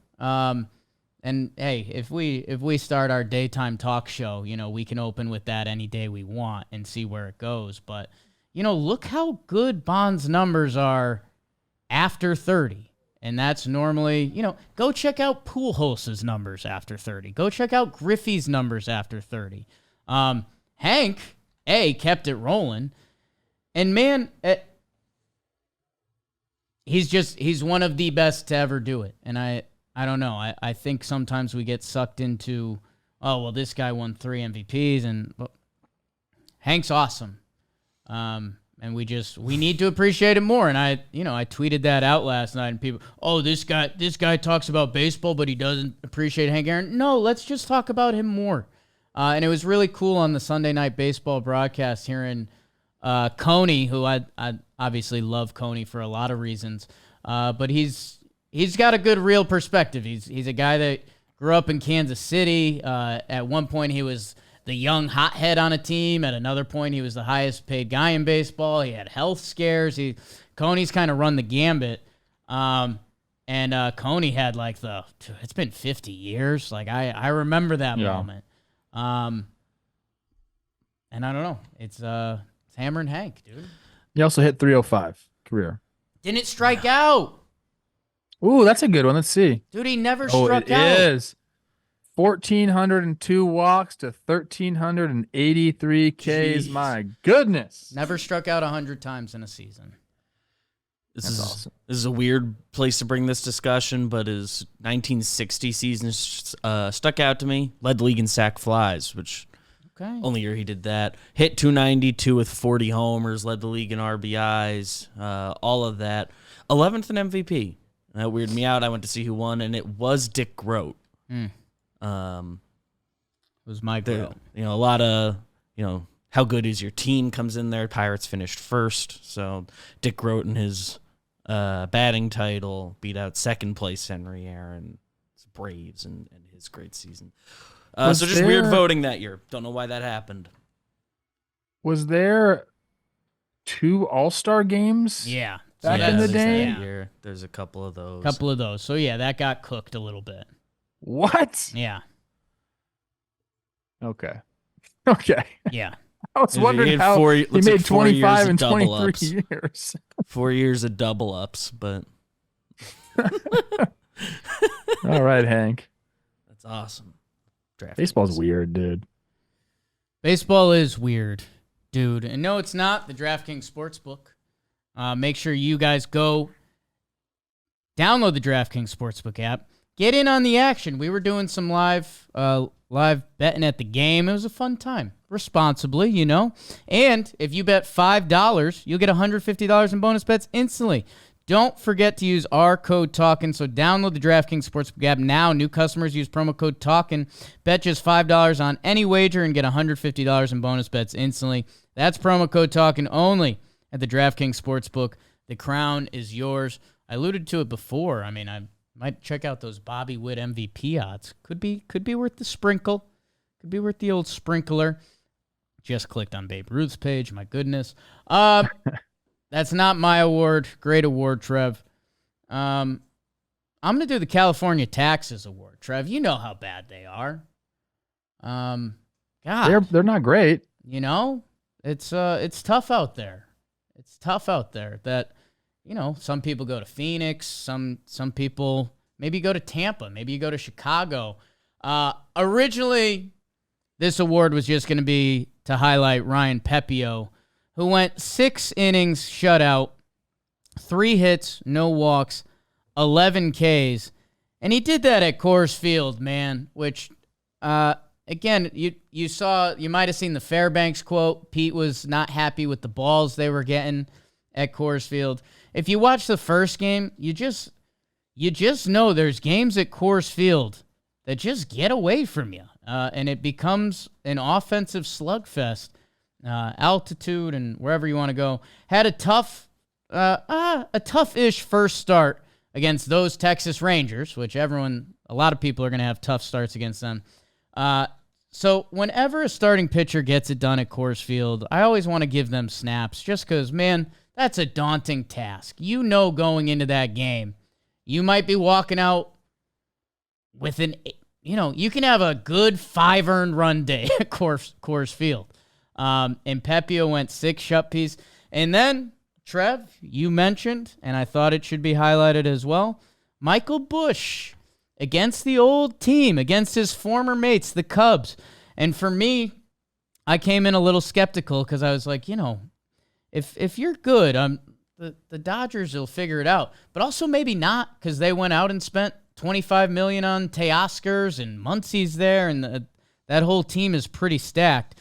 And hey, if we start our daytime talk show, we can open with that any day we want and see where it goes. But, look how good Bonds' numbers are after 30. And that's normally, go check out Pujols' numbers after 30. Go check out Griffey's numbers after 30. Hank, kept it rolling. And man, he's one of the best to ever do it. And I don't know. I think sometimes we get sucked into, oh, well, this guy won 3 MVPs, and Hank's awesome. And we need to appreciate it more. And I tweeted that out last night, and people, oh, this guy talks about baseball, but he doesn't appreciate Hank Aaron. No, let's just talk about him more. And it was really cool on the Sunday Night Baseball broadcast hearing Coney, who I obviously love Coney for a lot of reasons, but he's got a good real perspective. He's a guy that grew up in Kansas City. At one point, he was the young hothead on a team. At another point, he was the highest paid guy in baseball. He had health scares. Coney's kind of run the gambit. And Coney had it's been 50 years. Like I remember that moment. And I don't know. It's Hammer and Hank, dude. He also hit 305 career. Didn't strike out. Ooh, that's a good one. Let's see. Dude, he never struck out. It is. 1,402 walks to 1,383 Ks. Jeez. My goodness. Never struck out 100 times in a season. That's awesome. This is a weird place to bring this discussion, but his 1960 season stuck out to me. Led the league in sack flies, which only year he did that. Hit 292 with 40 homers, led the league in RBIs, all of that. 11th in MVP. That weirded me out. I went to see who won, and it was Dick Groat. It was my Groat. A lot of, how good is your team comes in there. Pirates finished first, so Dick Groat and his batting title beat out second place Henry Aaron's Braves and his great season. So just weird voting that year. Don't know why that happened. Was there 2 All-Star games? Yeah. Back in the day? Yeah. There's a couple of those. So, yeah, that got cooked a little bit. What? Yeah. Okay. Yeah. I was wondering how he made 25 in 23 years. 4 years of double ups, but. All right, Hank. That's awesome. Baseball's weird, dude. Baseball is weird, dude. And no, it's not the DraftKings Sportsbook. Make sure you guys go download the DraftKings Sportsbook app. Get in on the action. We were doing some live betting at the game. It was a fun time. Responsibly, you know. And if you bet $5, you'll get $150 in bonus bets instantly. Don't forget to use our code Talkin. So download the DraftKings Sportsbook app now. New customers use promo code Talkin. Bet just $5 on any wager and get $150 in bonus bets instantly. That's promo code Talkin only at the DraftKings Sportsbook. The crown is yours. I alluded to it before. I mean, I might check out those Bobby Witt MVP odds. Could be worth the sprinkle. Could be worth the old sprinkler. Just clicked on Babe Ruth's page. My goodness. That's not my award. Great award, Trev. I'm going to do the California Taxes Award. Trev, you know how bad they are. God. They're not great. You know, it's tough out there. It's tough out there that, you know, some people go to Phoenix, some people maybe go to Tampa, maybe you go to Chicago. Originally, this award was just going to be to highlight Ryan Pepiot, who went 6 innings shutout, 3 hits, no walks, 11 Ks. And he did that at Coors Field, man, which, again, you might have seen the Fairbanks quote. Pete was not happy with the balls they were getting at Coors Field. If you watch the first game, you just know there's games at Coors Field that just get away from you, and it becomes an offensive slugfest. Altitude and wherever you want to go. Had a tough-ish first start against those Texas Rangers, which a lot of people are going to have tough starts against them. So whenever a starting pitcher gets it done at Coors Field, I always want to give them snaps just because, man, that's a daunting task. You know, going into that game, you might be walking out with you can have a good 5 earned run day at Coors Field. And Pepiot went 6 shut-piece. And then, Trev, you mentioned, and I thought it should be highlighted as well, Michael Busch against the old team, against his former mates, the Cubs. And for me, I came in a little skeptical because I was like, you know, if you're good, the Dodgers will figure it out. But also maybe not, because they went out and spent $25 million on Teoscars and Muncie's there, and that whole team is pretty stacked.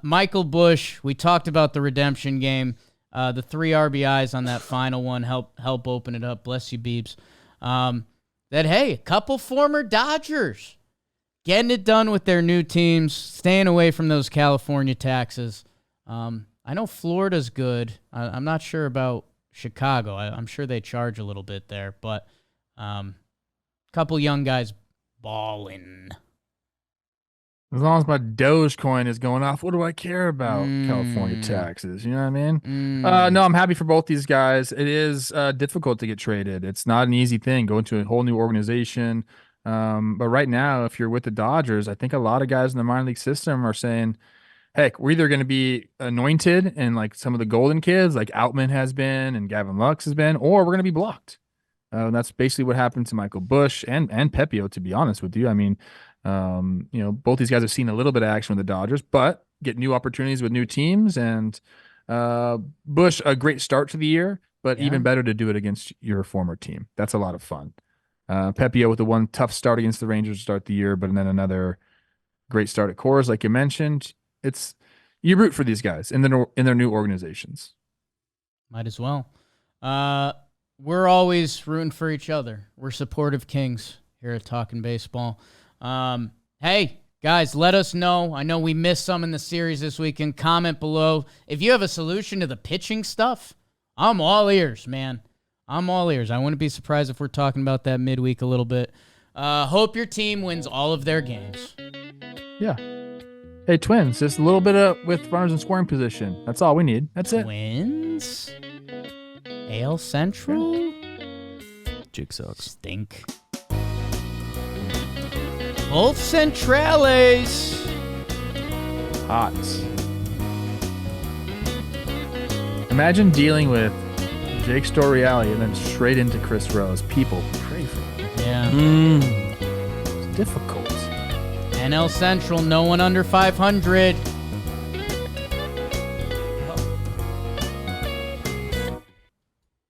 Michael Busch, we talked about the redemption game. The 3 RBIs on that final one help open it up. Bless you, Beebs. A couple former Dodgers getting it done with their new teams, staying away from those California taxes. I know Florida's good. I'm not sure about Chicago. I'm sure they charge a little bit there, but couple young guys balling. As long as my Dogecoin is going off, what do I care about California taxes? You know what I mean? No, I'm happy for both these guys. It is difficult to get traded. It's not an easy thing going to a whole new organization. But right now, if you're with the Dodgers, I think a lot of guys in the minor league system are saying, heck, we're either going to be anointed and like some of the golden kids, like Outman has been and Gavin Lux has been, or we're going to be blocked. That's basically what happened to Michael Busch and Pepiot, to be honest with you. I mean, both these guys have seen a little bit of action with the Dodgers, but get new opportunities with new teams. And Busch, a great start to the year, but even better to do it against your former team. That's a lot of fun. Pepiot with the one tough start against the Rangers to start the year, but then another great start at Coors, like you mentioned. You root for these guys in their new organizations. Might as well. We're always rooting for each other. We're supportive Kings here at Talkin' Baseball. Hey, guys, let us know. I know we missed some in the series this weekend. Comment below. If you have a solution to the pitching stuff, I'm all ears, man. I'm all ears. I wouldn't be surprised if we're talking about that midweek a little bit. Hope your team wins all of their games. Yeah. Hey, Twins, just a little bit with runners in scoring position. That's all we need. That's it. Twins? AL Central? Jig sucks. Stink. Both Centrales. Hot. Imagine dealing with Jake Storiale and then straight into Chris Rose. People pray for him. Yeah. It's difficult. NL Central, no one under 500.